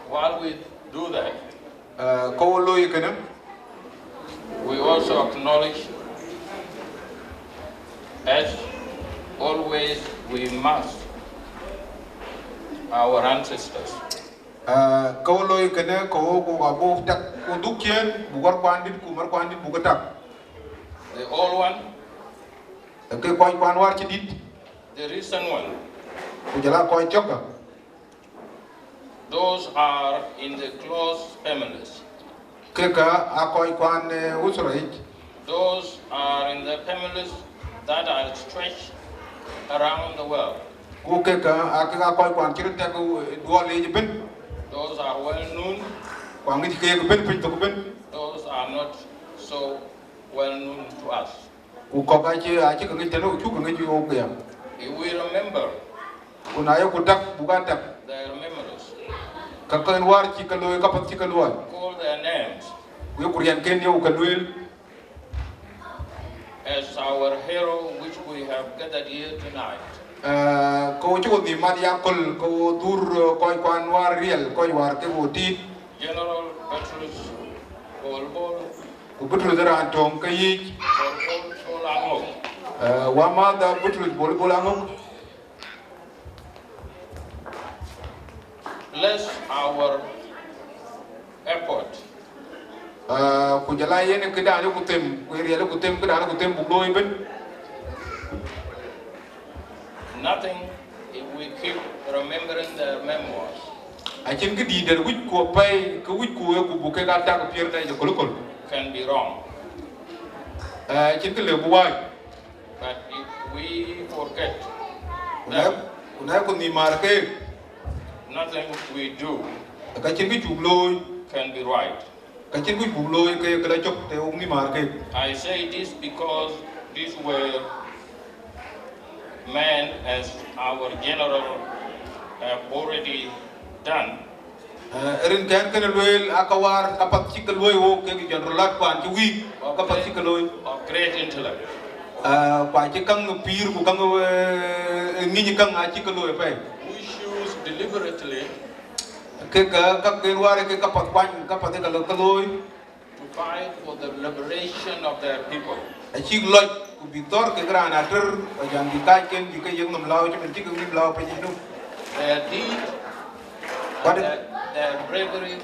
While we do that, ko lo yi kana we also acknowledge, as always we must, our ancestors. Ko lo yi kana ko ko ga bu tak ku dukien bu war kwandit ku mar kwandit bu tak. The old one, Ke ko kwan war ci dit the recent one, ku jala ko joka. those are in the close families. Keka akoy kwan usrait. Those are in the families that are stretched around the world. Ku keka akoy kwan kirte ko dole ben. Those are well known. Kwan ngi ke ben pin to ben. Those are not so well known to us. Ku ko ga ci a ci ngi telo chu ngi ci o ya. If we remember Kuna yo ku tak bukan tak. their memories, Kakan war ci ka lo ka pat ci ka lo. call their names Yo kurian ken yo ka luel. as our hero which we have gathered here tonight. ko chu ni madia kol ko dur ko kwan war riel ko war ke woti General Butrus Bol Bol ko Butrus ran tong kayi Bol Bol Angok. wa ma da Butrus Bol Bol Angok. Bless our effort. Ku jala yene kida ku tem ku riel ku tem kida ku tem bu loy ben. Nothing if we keep remembering their memoirs. I can get the week ko pay ko week ko bu ke ga ta ko pier dai ko ko. Can be wrong. Kin ke le bu wai. But if we forget kuna ko ni mar ke nothing we do ka kin bi chu loy can be right. Ka kin bi bu loy ke ka la chok te ni mar ke. I say this because these were men, as our general have already done. Erin kan kan loyal akawar kapat chikal loy wo ke general lat kwan chi wi kapat chikal loy Of great intellect. kwa chi kang pir ku kang ni kang a chikal loy pai. We choose deliberately Ke ka ke war ke kapat kwan kapat ka loy to fight for the liberation of their people. a chi loy ku victor ke grana ter ka jan di ka ken di ke yeng nam lao chi ben chi nim lao pe ni. Their deed, What their bravery,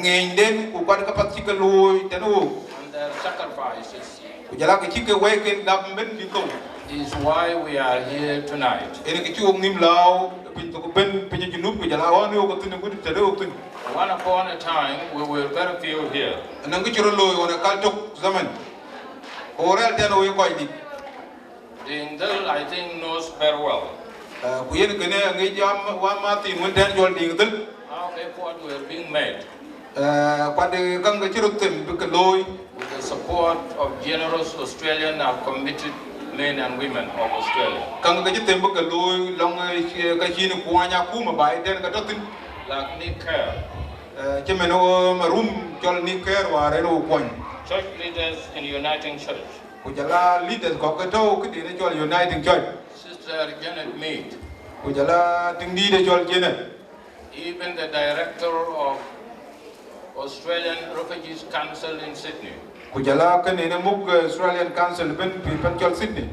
ngeng den ku kwan kapat chikal loy tanu and their sacrifices ku jala ke chike we ken gam ben di ko. is why we are here tonight. Ene ke chu nim lao pin to ko ben pe ni junub ku jala wan yo ko tin ku te do tin. One upon a time, we were very few here. Nang ke churo loy ona kal tok zaman. Orel den o ko di. The Indal, I think, knows very well Ku yen ke ne ngi jam wa ma ti mun den jol di ngdel. how efforts were being made Kwa de kang ke churo tem bu ke loy with the support of generous Australian and committed men and women of Australia. kang ke tem bu ke loy long ka chi ni ku anya ku ma bai den ka to tin. Like Nick Kerr, Che men o ma rum jol ni ker wa re no kon. church leaders in Uniting Church, Ku jala leaders ko ke to ke de jol uniting church. Sister Janet Mead, Ku jala ting di de jol jene. even the director of Australian Refugees Council in Sydney, Ku jala ke ne muk Australian Council ben pi pan jol Sydney.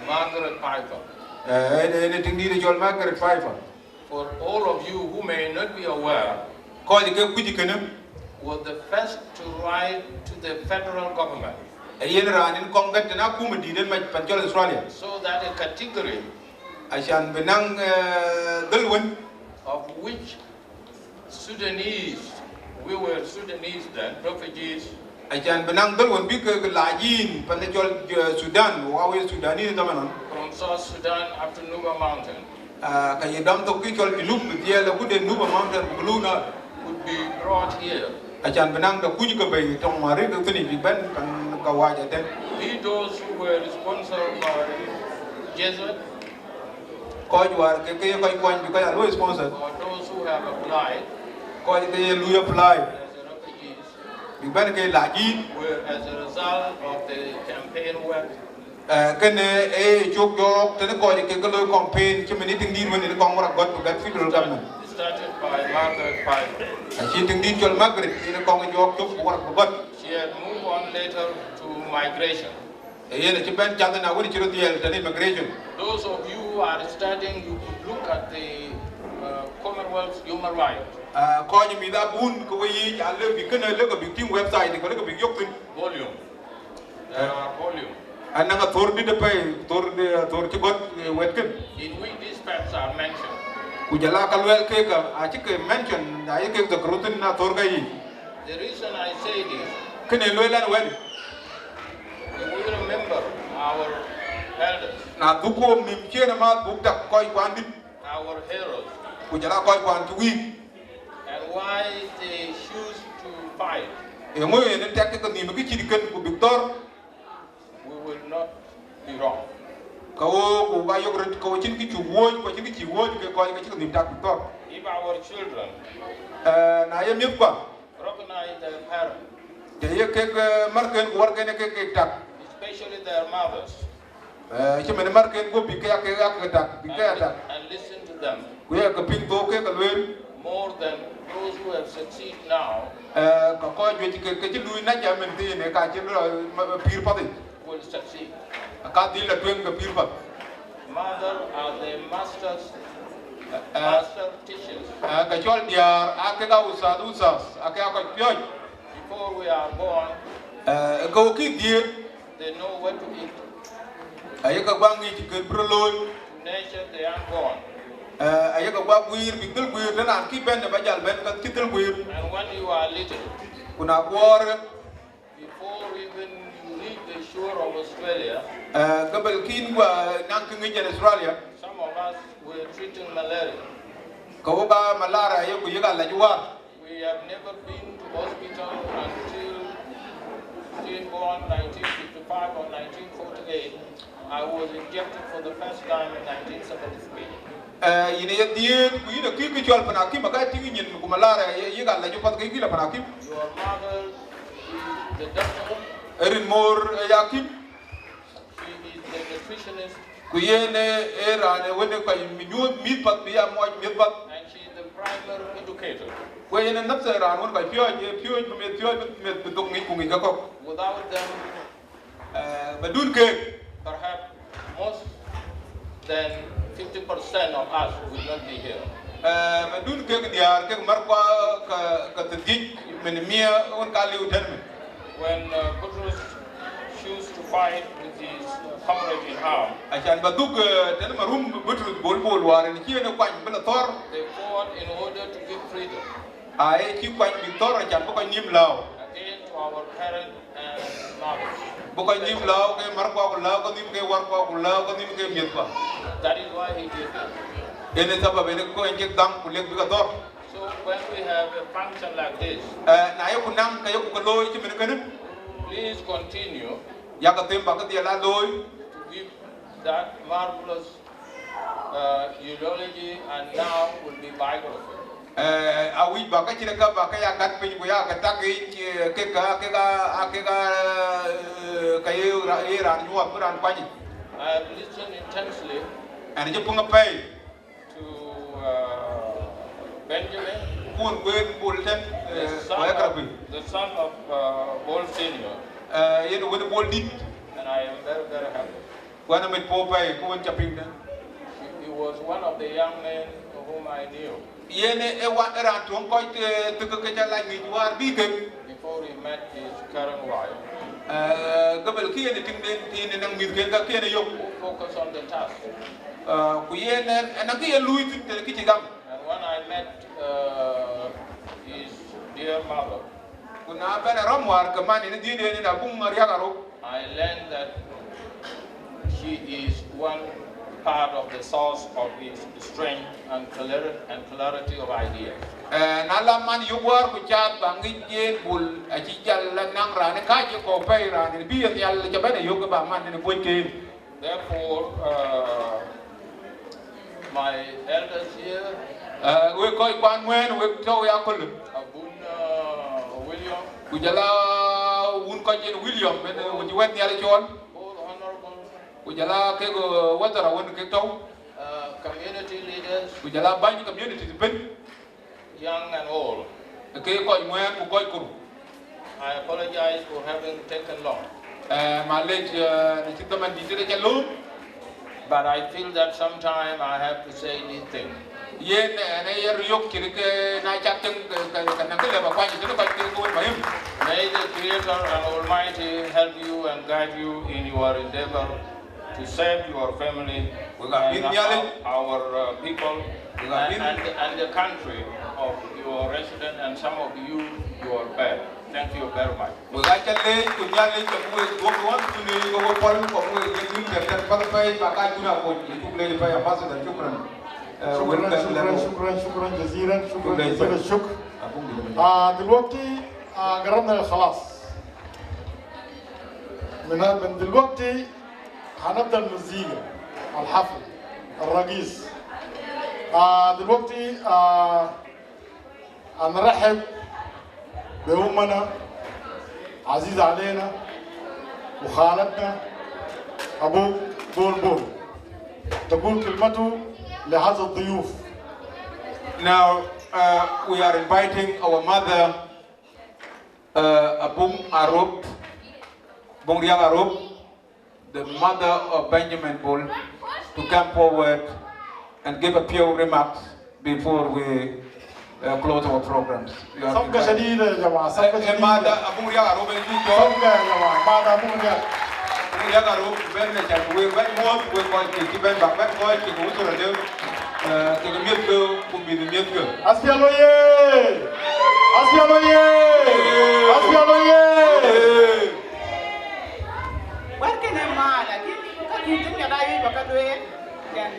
Margaret Piper. Ene ting di de jol Margaret Piper. For all of you who may not be aware, Ko de ke ku di ke ne was the first to write to the federal government yen ran in kongat na ku ma di den ma pan jol Australia. so that a category Ashan benang dalwen of which Sudanese, we were Sudanese then, refugees, ashan benang dalwen bi ke lajin pan jol Sudan wa we Sudani tamanon. from South Sudan up to Nuba Mountain, Ka yedam to ki jol junub dia la ku de Nuba Mountain ku na would be brought here. achan benang da ku ni ke bay tong mari de tini bi ben kan ka waja ten. Be those who were sponsored by Jesuit Ko war ke ko kwan bi ka lo sponsor. or those who have applied Ko ke lu apply as refugees, bi ben ke lajin were as a result of the campaign work kene chok jok tene ko ke lo campaign ki mini ting din woni ko ngora got gat federal government. started by Margaret Piper. Achi ting din jol Margaret ine ko jok chok ko got. She had moved on later to migration. Yene ci ben jang na woni ci ro diel tane immigration. Those of you who are studying, you could look at the Commonwealth Human Rights Ko ni mi da bun ko yi ya le bi kene le ko bi tim website ko le ko bi yok tin. volume. There are volume Ananga tor di de pay tor ci got wet ken. in which these facts are mentioned. Ku jala kal wel ke ka a ci ke mention da yake da krutin na tor ga yi. The reason I say this, Kene lo lan wel we remember our elders, na duko mim chena ma buk da koy kwandi our heroes, ku jala koy kwan ci wi. and why they choose to fight. E ngoy ne tek ko ni mi ci di ken ku Victor We will not be wrong. ka wo ku ga yok ret ko cin ki ci woj ko ci ci woj ke ko ci ni tak Victor. If our children Na yem yep kwa recognize their parents, te ye ke marken war ke ne ke tak especially their mothers, chimene marken go bikaya attack and listen to them we are kaping to ke kalwel more than those who have succeeded now ka ko jwe ke lui na jamen tine ka pir pati will succeed. ka dil la twen ka pir pat Mother are the master teachers. ka chol dia ake ka usas ake ka pyoj Before we are born, ko ki die they know what to eat. ay ka bangi ci ke proloy To nature they are born. ay ka ba guir bi dul guir na ki ben ba jal ben ka kitel guir And when you are little, kuna bor before even you leave the shore of Australia, gabal kin wa nan ki ngi Australia some of us were treating malaria. ko ga malara ay ko yiga la juwa We have never been to hospital until being born 1955 or 1948. I was injected for the first time in 1973. yine yedie ku yine ki chol pana ki maga tingi nyen ku malara yiga la juwa ki la pana ki Your mother is the doctor. erin mor yakim She is the nutritionist. ku yene era ne wone ko mi nyu mi pat bi am mo mi pat And she is the primary educator. ku yene napsa era won ko pyoj me to ngi ku ngi ka ko Without them, badun ke perhaps most than 50% of us will not be here. badun ke diar ke mar ko ka tdik men mia on ka liu terme When Butrus chose to fight with his comrade in arms, achan baduk ten marum Butrus Bol Bol war ni ki ne kwany bela tor they fought in order to give freedom ai ki kwany bi tor achan ko nim law again to our parents and mothers. bu ko nim law ke mar ko law ko nim ke war ko law ko nim ke miet ko That is why he did it. ene sabab ene ko en ke dam ku lek bi ka tor So when we have a function like this, na yo ku nam ka yo ku loy ci men kan please continue ya ka tem ba ka dia la loy to give that marvelous eulogy, and now will be biography. awi ba ka ci ka ba ka ya gat pin ku ya ka tagi ke ka yo ran yo wa ran kwani I have listened intensely ene je punga pay to Benjamin, kun wen bulten the son of Bol Senior, yen woni bol dit and I am very, very happy. wana met po pay ko won chaping den He was one of the young men whom I knew yene e wa ran ton ko te ko ke la ni war bi ke before he met his current wife, gabal ki yene ting den ene nang mi ke ga ke ne yo who focused on the task. ku yene en ki ye lui tin te ki ci gam And when I met his dear mother, kuna bana ram war ka man ne di de ne na bum mar ya garo I learned that she is one part of the source of his strength and clarity of ideas. na la man yu war ku cha ba ngi je bul a ci jal la nang ra ne ka je ko pay ra ne bi ye yalla ja bana yo ba man ne bo ke Therefore, my elders here, we ko kwan wen we to ya ko Abun William, ku jala un ko je William men wo ji wet yalla chol both honorable ku jala ke go watara won ke taw community leaders, ku jala bañ community ben young and old, ke ko wen ku ko ku I apologize for having taken long. malej ne ci taman di tere jallo But I feel that sometime I have to say these things. yen ne yer yok ci ke na chateng ka na ke ba kwani te ko ke ko ba yim May the Creator and Almighty help you and guide you in your endeavor to save your family and our people and the country of your resident and some of you your bed. Thank you very much. we ga challe ku nyalle ko we go ko won tu ni ko pol ko we ni te te pa pa ba ka tu na ko ni ku le fa ambassador shukran شكرا جزيلا شكرا جزيل الشكر دلوقتي قربنا خلاص من دلوقتي هنبدا المزيكا الحفل الرقيص دلوقتي هنرحب بأمنا عزيز علينا وخالتنا أبوك بول بول تقول كلمته لهذا الضيوف. Now we are inviting our mother Abung Arup, Bungriang Arup, the mother of Benjamin Bol, to come forward and give a few remarks before we close our programs. صفقة شديدة يا جماعة، صفقة شديدة. ماذا Bungriang Arup صفقة يا جماعة، ماذا Bungriang؟ Bungriang Arup ben na chan we ben mo we ko ki ben ba ben ko ki ko to de ke miet ko kumbi miet ko. Aspialoye! Aspialoye! Aspialoye! Working a man, I didn't think that I would do it. Then,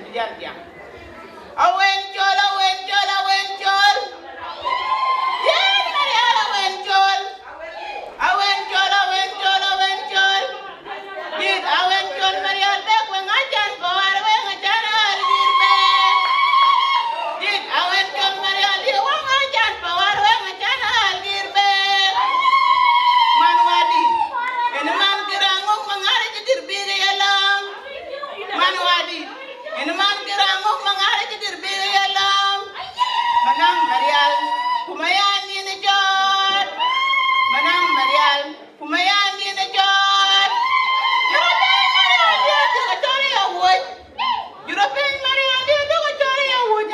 I went, Joel. Yeah, I went, Joel. Did I went, Joel, Maria, back when I can't go out of a channel. Did I went, Joel, Maria, when I can't go out of a channel. Manwadi, and a man get on Mangari to be along. Manwadi, and a man get on Mangari to be along. Manang Marial, Kumayan in the jar. Manang Marial, Kumayan in the jar. European Marial, do a jolly wood.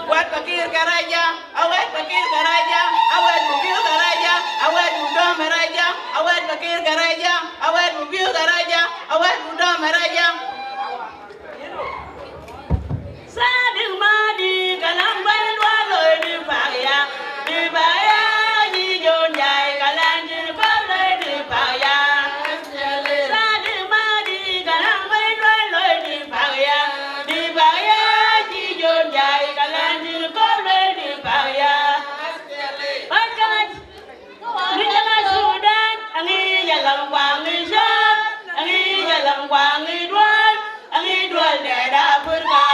What Pakir Garaja, away Pakir Garaja, away Mubio Garaja, away Mudom Maraja, away Pakir Garaja, away Mubio Garaja, away Mudom Maraja. Sading Madi, Galamban, Wallo, di Baya, di Jonjai, Galanjin, Pale, di Baya. Sading Madi, Galamban, Wallo, di Baya, di Jonjai, Galanjin, Pale, di Baya. Pakat, ni jalan Sudan, ni jalan Wangi Syam, ni jalan Wangi Dual, daerah berkah.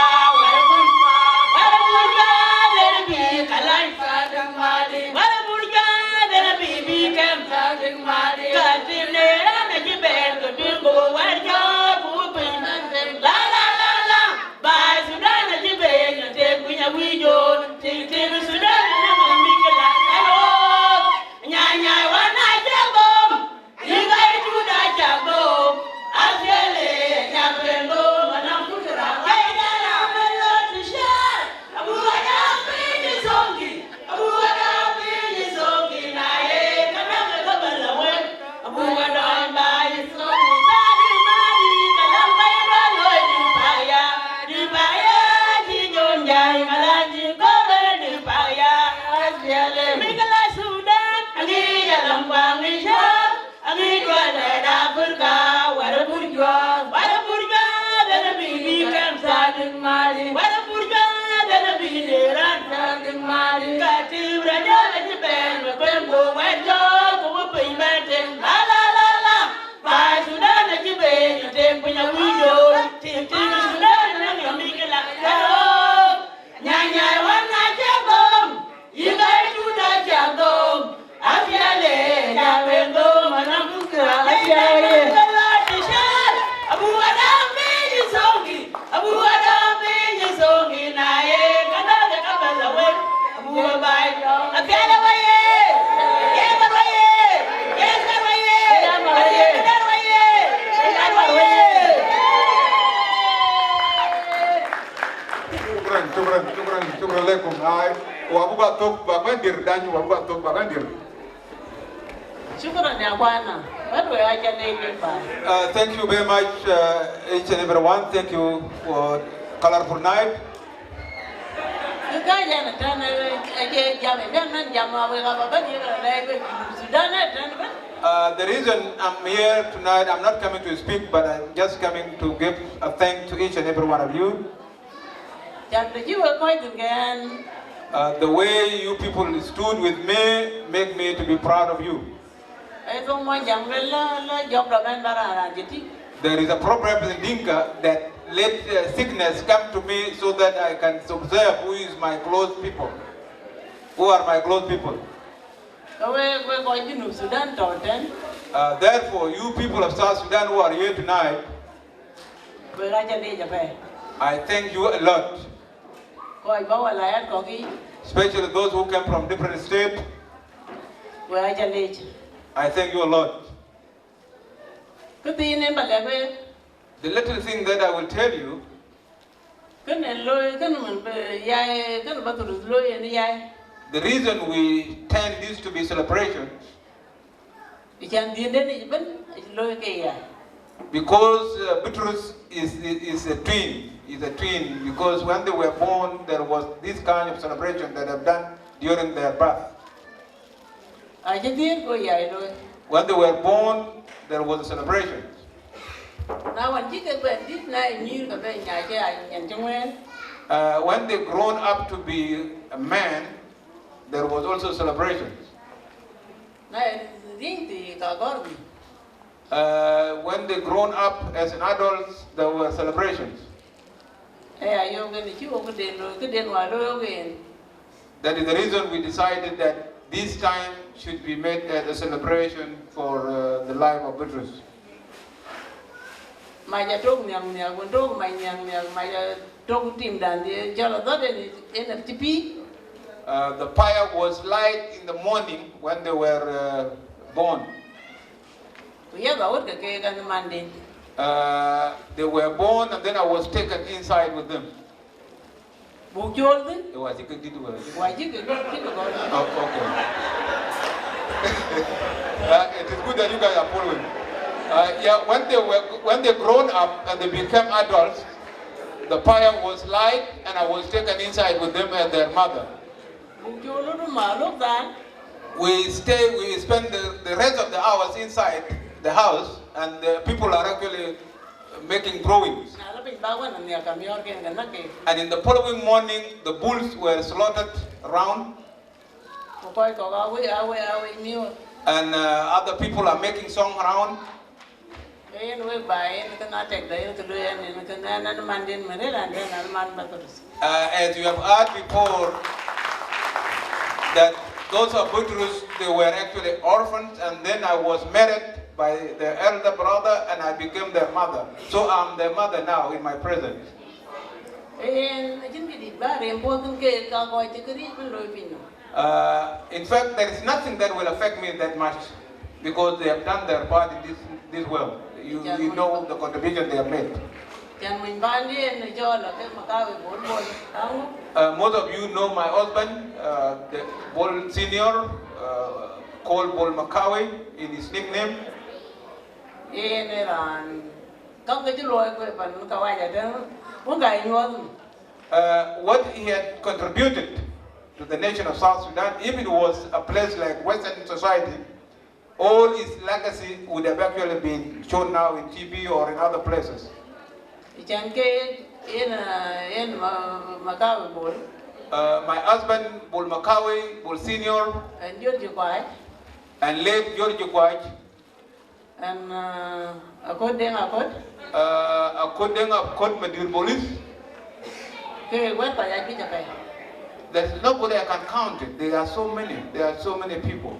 Thank you very much, each and everyone. Thank you for colorful night. The reason I'm here tonight, I'm not coming to speak, but I'm just coming to give a thanks to each and every one of you. The way you people stood with me make me to be proud of you. There is a proverb in Dinka that let sickness come to me so that I can observe who is my close people. who are my close people. Therefore, you people of South Sudan who are here tonight, I thank you a lot. Especially those who came from different states. I thank you a lot. The little thing that I will tell you, the reason we tend this to be celebration, because Butrus is a twin. He's a twin because when they were born, there was this kind of celebration that I've done during their birth. When they were born, there was a celebration. When they grown up to be a man, there was also celebrations. When they grown up as an adults, there were celebrations. That is the reason we decided that this time should be made as a celebration for the life of Butrus. The fire was light in the morning when they were born. They were born and then I was taken inside with them. Oh, okay. It is good that you guys are following. Yeah, when they grown up and they became adults, the fire was light and I was taken inside with them and their mother. We spend the rest of the hours inside the house, and the people are actually making drawings. And in the following morning, the bulls were slaughtered around. And other people are making song around. As you have heard before, that those of Butrus, they were actually orphans, and then I was married by their elder brother, and I became their mother. So I'm their mother now in my presence. In fact, there is nothing that will affect me that much, because they have done their part in this world. You know the contribution they have made. Most of you know my husband, the Bol Senior, called Bol Makawi in his nickname. What he had contributed to the nation of South Sudan, if it was a place like Western society, all his legacy would have actually been shown now in TV or in other places. My husband, Bol Makawi, Bol Senior, and late George Kwaj, and Akodeng Akod Madir Bolis. There's nobody I can count it. There are so many. There are so many people.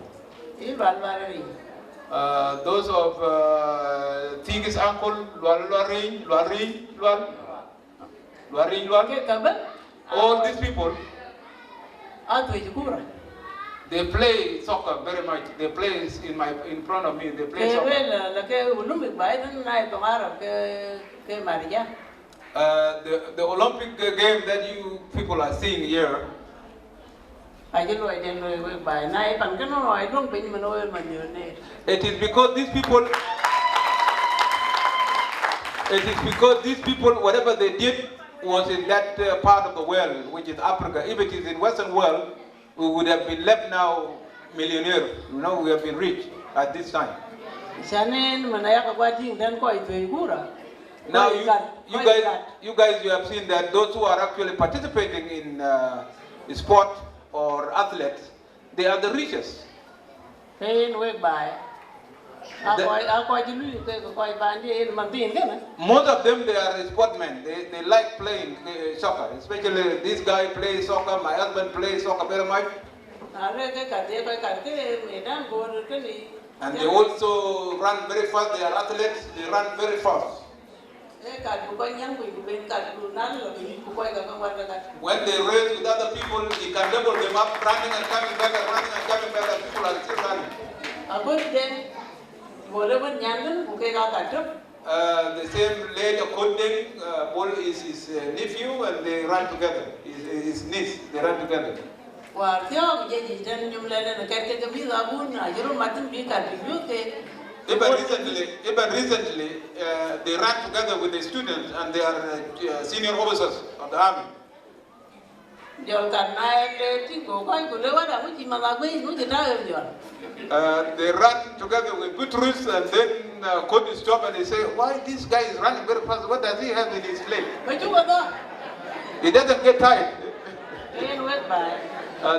Those of Tigis uncle, all these people, they play soccer very much. They play in front of me. They play soccer. The Olympic game that you people are seeing here, it is because these people, whatever they did was in that part of the world, which is Africa. If it is in Western world, we would have been left now millionaire. You know, we have been rich at this time. Now you guys have seen that those who are actually participating in sport or athletes, they are the richest. Most of them, they are sportsmen. They like playing soccer. Especially this guy plays soccer. My husband plays soccer very much. And they also run very fast. They are athletes. They run very fast. When they race with other people, he can double them up, running and coming back and running and coming back, and people are still running. The same lady Kondeng, Bol is his nephew, and they run together. His niece, they run together. Even recently, they ran together with the students, and they are senior officers of the army. They run together with Butrus, and then Cody stop and they say, "Why this guy is running very fast? What does he have in his leg?" He doesn't get tired.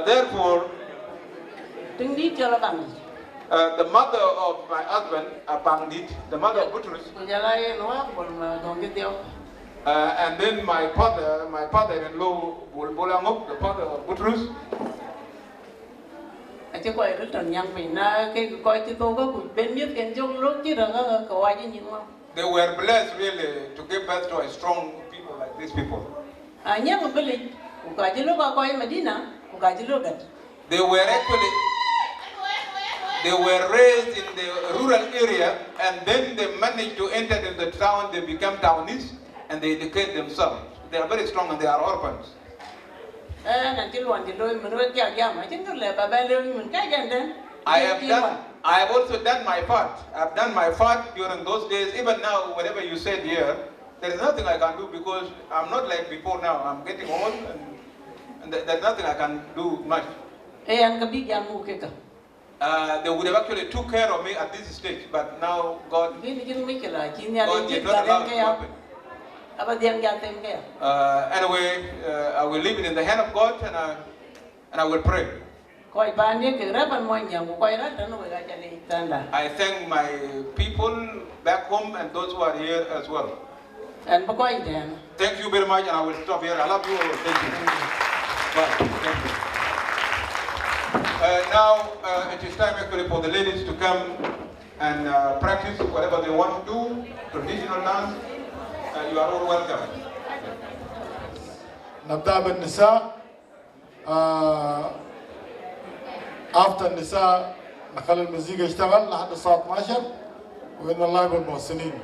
Therefore, the mother of my husband, Bandit, the mother of Butrus, and then my father-in-law, Bol Bol Angok, the father of Butrus. They were blessed really to give birth to a strong people like these people. They were raised in the rural area, and then they managed to enter in the town. They become townies, and they educate themselves. They are very strong, and they are orphans. I have also done my part. I've done my part during those days. Even now, whatever you said here, there is nothing I can do because I'm not like before now. I'm getting old, and there's nothing I can do much. They would have actually took care of me at this stage, but now God did not allow it to happen. Anyway, I will leave it in the hand of God, and I will pray. I thank my people back home and those who are here as well. Thank you very much, and I will stop here. I love you all. Thank you. Bye. Thank you. Now it is time actually for the ladies to come and practice whatever they want to do, traditional dance. You are all welcome. نبدأ بالنساء. after النساء نخلي المزيكا يشتغل لحد الساعة 12 وإن الله يبارك المحسنين.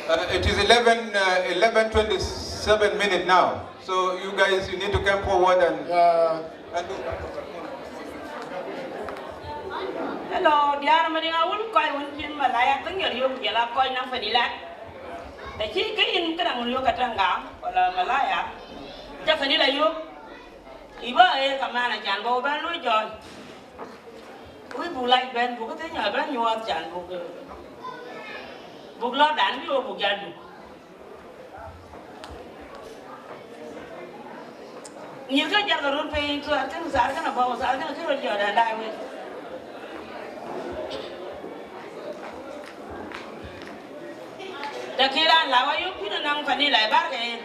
It is 11:27 minutes now. So you guys, you need to come forward and do. Hello, dear Maria, will call one in Malaya, think you're yellow coin of vanilla. The chicken can look at Tanga or Malaya. Definitely you. If I command a Jan Bo Ben John. We would like Ben Book, then you are Jan Book. Book Lord and you will get. You can get the room paying to attend Sargan about Sargan and I will. The kid and Lava, you put a young vanilla bargain.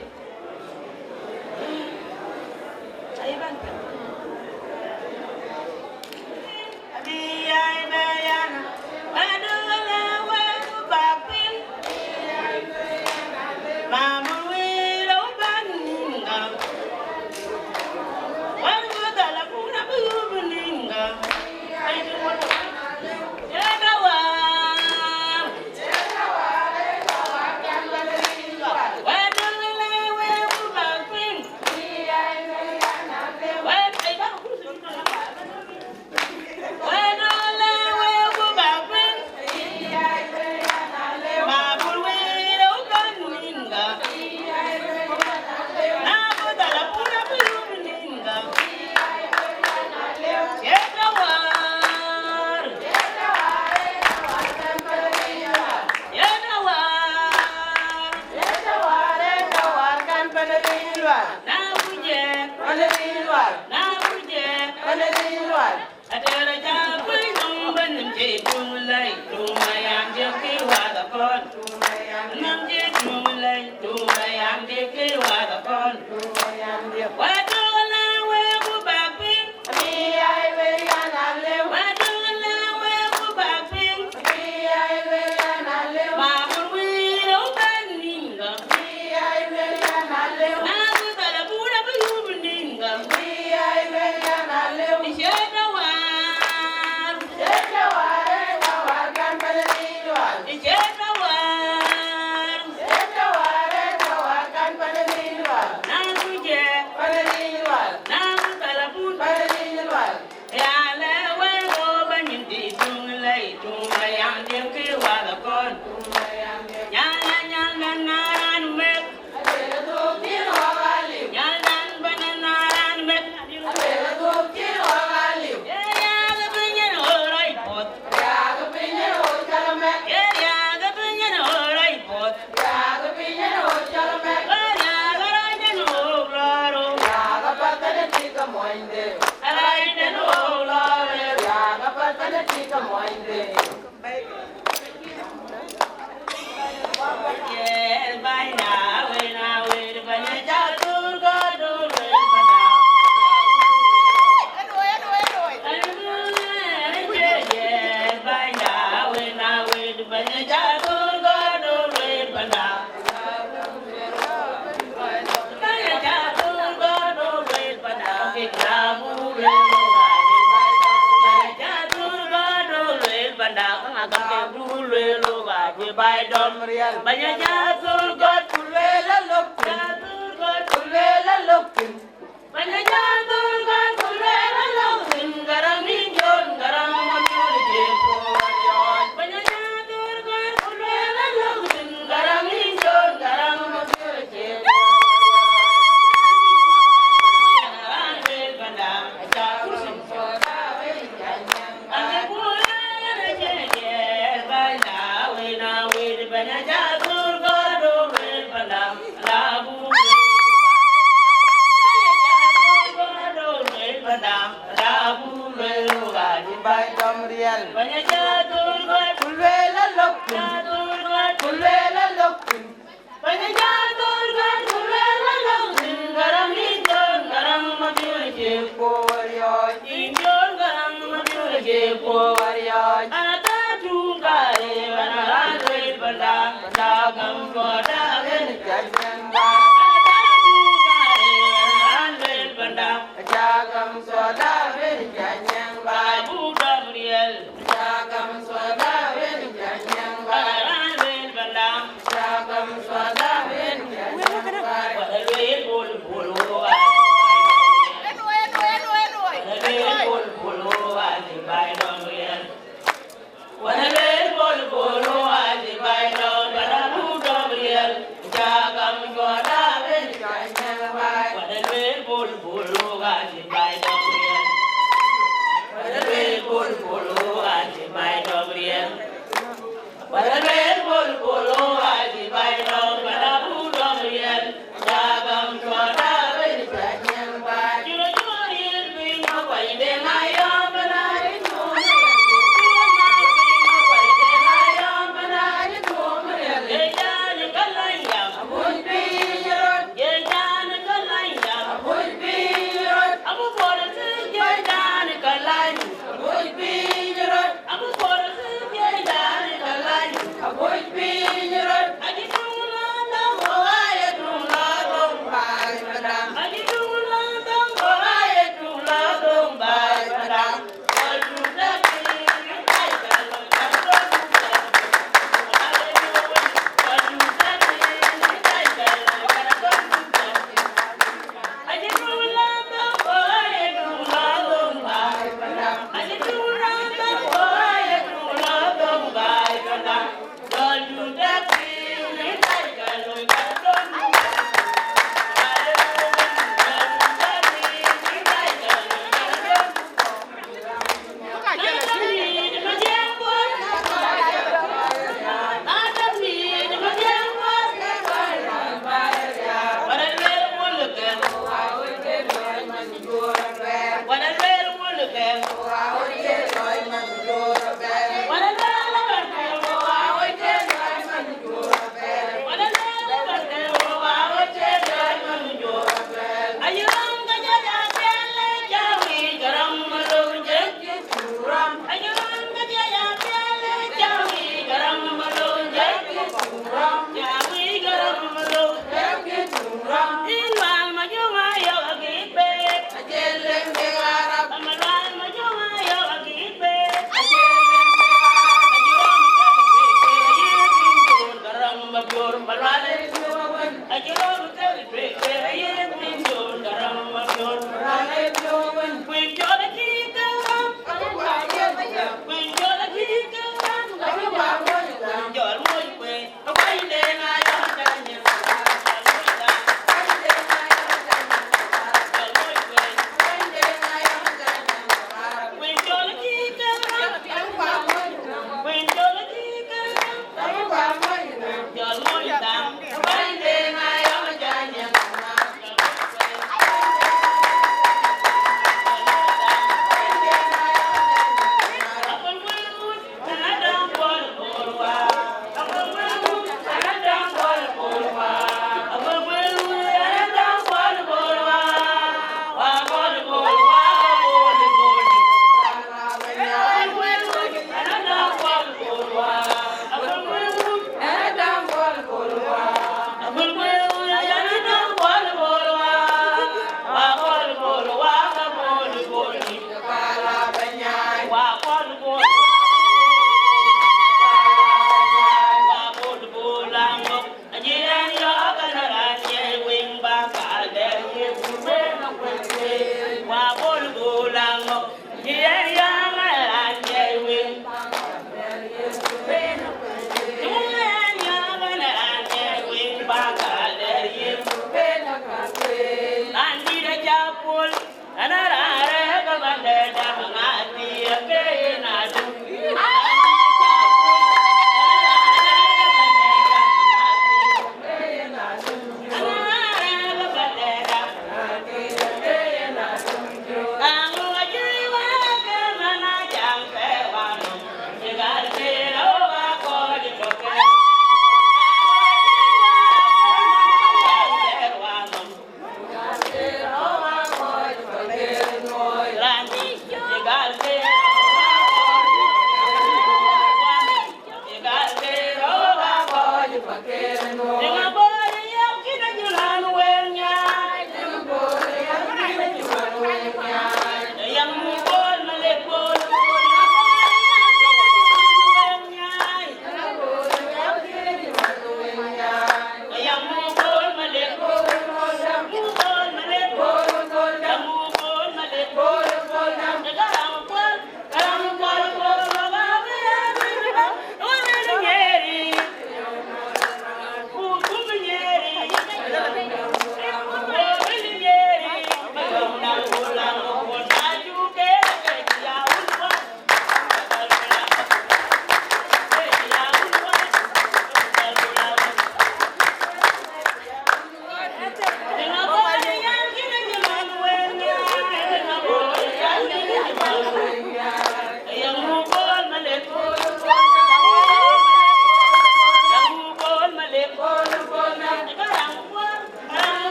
Domriel. Banyajatur God Kulela Lokin. God Kulela Lokin. Banyajatur God Kulela Lokin. Garam Injon, Garam Mamuri Warrior. Banyajatur God Kulela Lokin. Garam Injon, Garam Mamuri Bol Bol Bol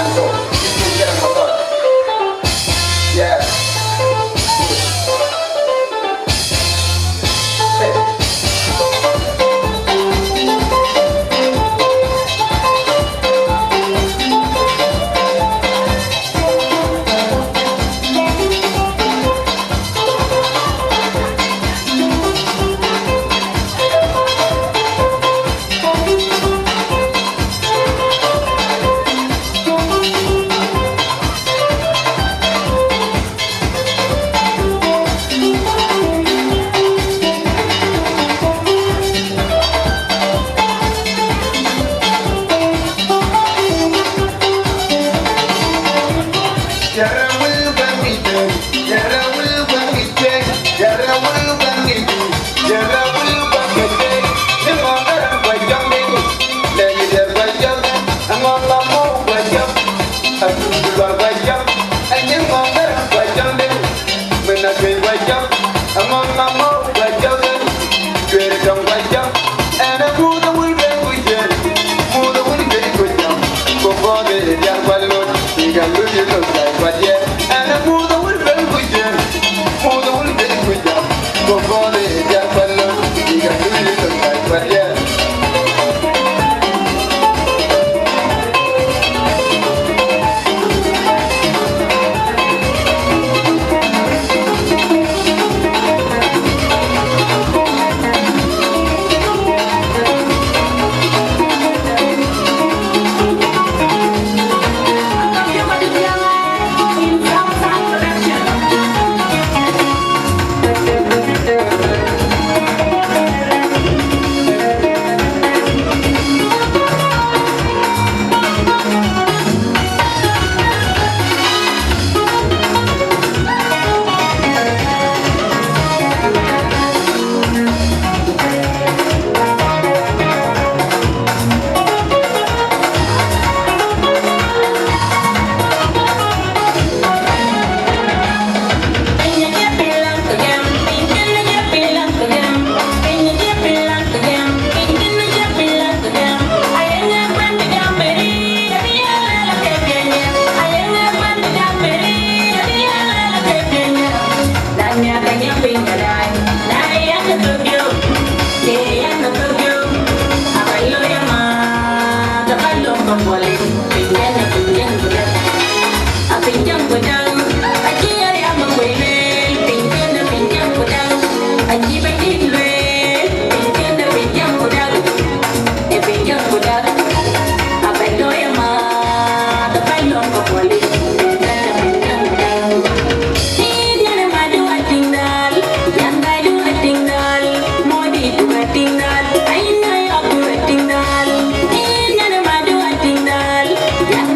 Yeah. Yeah.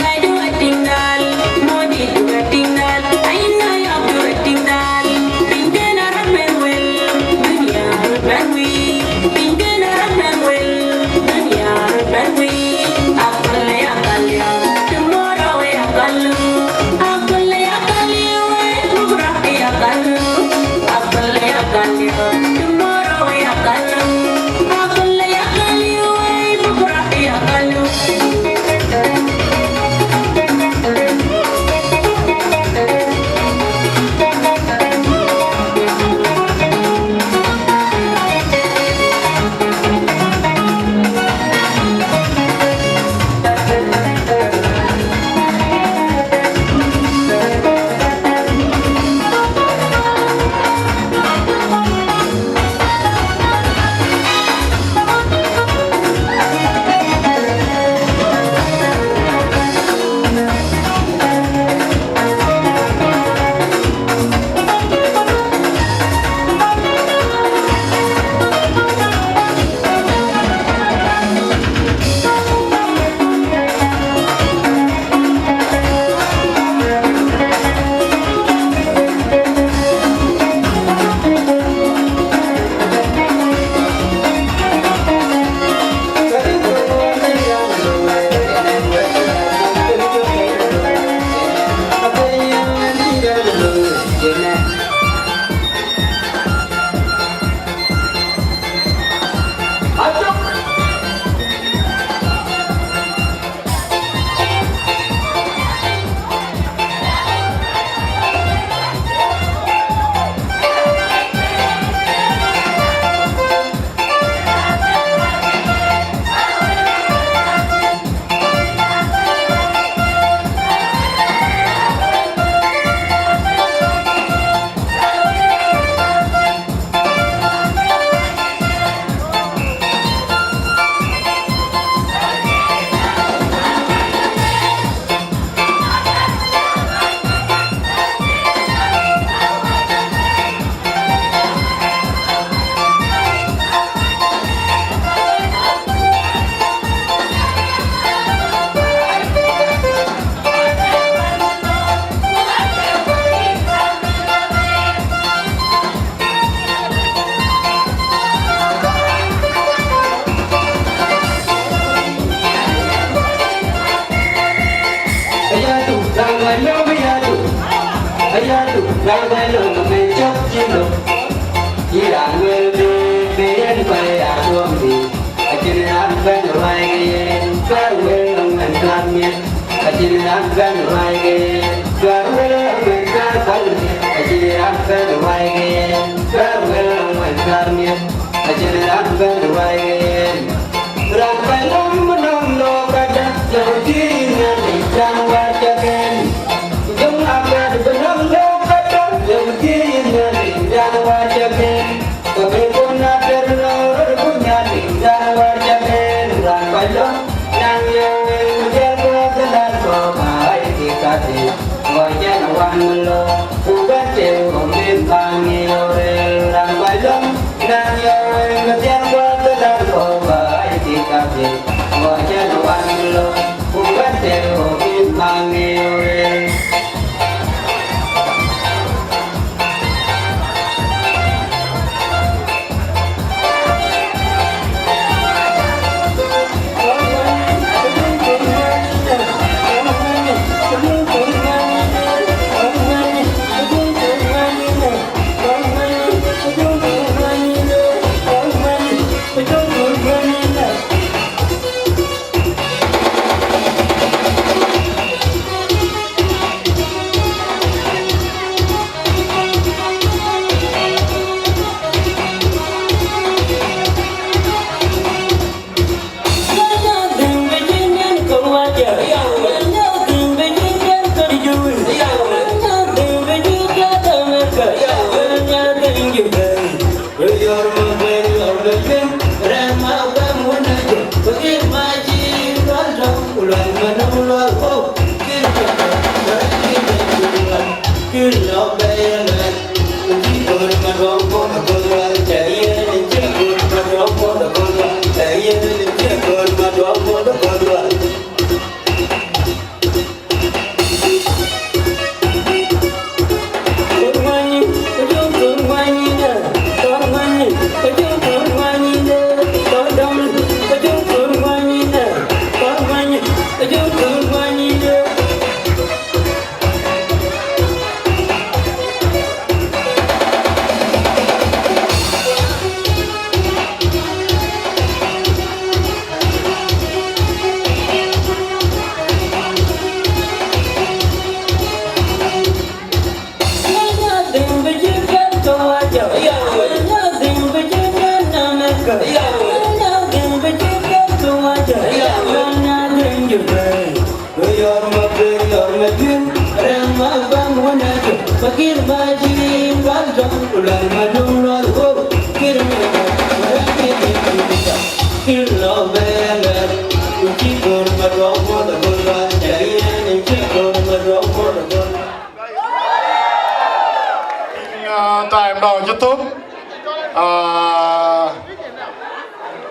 Time now, YouTube.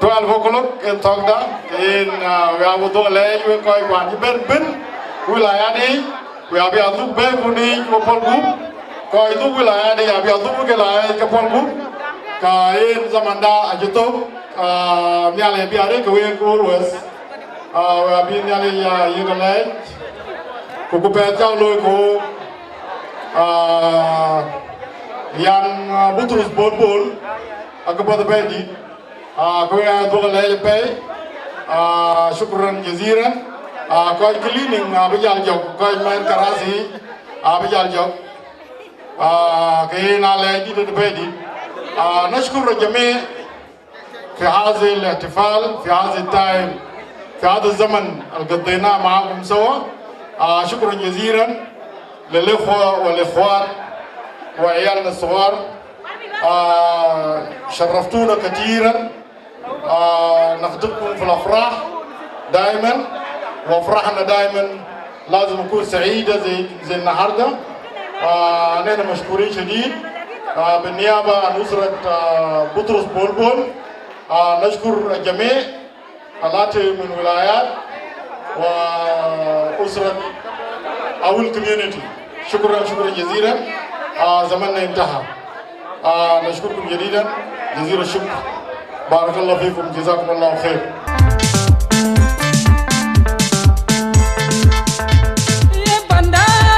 12 o'clock in Togda. In we are going to lay you quite one. You better bin. We like any. We are going to be able to Bol Group. Koi tu we like any. We are going to like Bol Group. Kain zamanda YouTube. Nyale biare kau always. We are being nyale you like. Kuku pecah loy ko. Yang Butrus Bol Bol, aku pada pedi, aku yang dua kali lepas, syukuran jaziran, kau cleaning, abis jauh, kau main karasi, abis jauh, kau nalai itu pedi, nashkur jami, في هذا الاحتفال في هذا التايم في هذا الزمن اللي قضيناه معكم سوا. شكرا جزيلا للإخوة والإخوات وعيالنا الصغار. شرفتونا كثيرا. نخدمكم في الأفراح دائما، وأفراحنا دائما لازم نكون سعيدة زي النهارده. نحن مشكورين شديد بالنيابة عن أسرة بطرس بول بول. نشكر الجميع الآتي من ولايات وأسرة أو الكوميونيتي. شكرا جزيلا. زماننا انتهى. نشكركم جديدا جزيل الشكر. بارك الله فيكم، جزاكم الله خير. يا بندر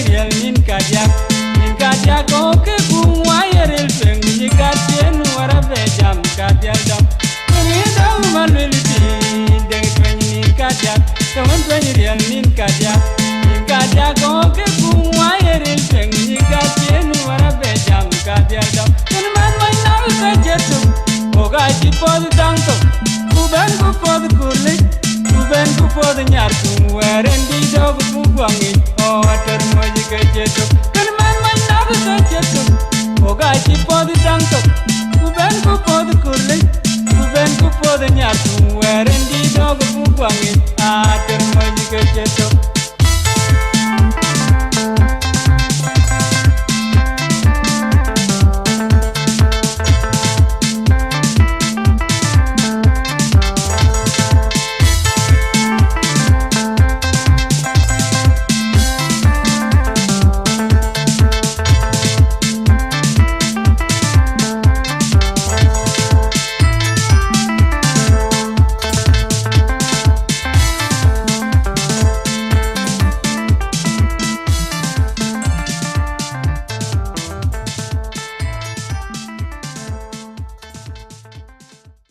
real nin kadia ko ke bungwa yerel peng ni kadien wara be jam kadia dam ni dam malwelti deng twen nin kadia to won twen real nin kadia ko ke bungwa yerel peng ni kadien wara be jam kadia dam kun man mai na ka jetu o ga ji pod dang to kuben ku pod kurli kuben ku pod nyar ku weren di dog ku gwangi o ater mo ji ke jetu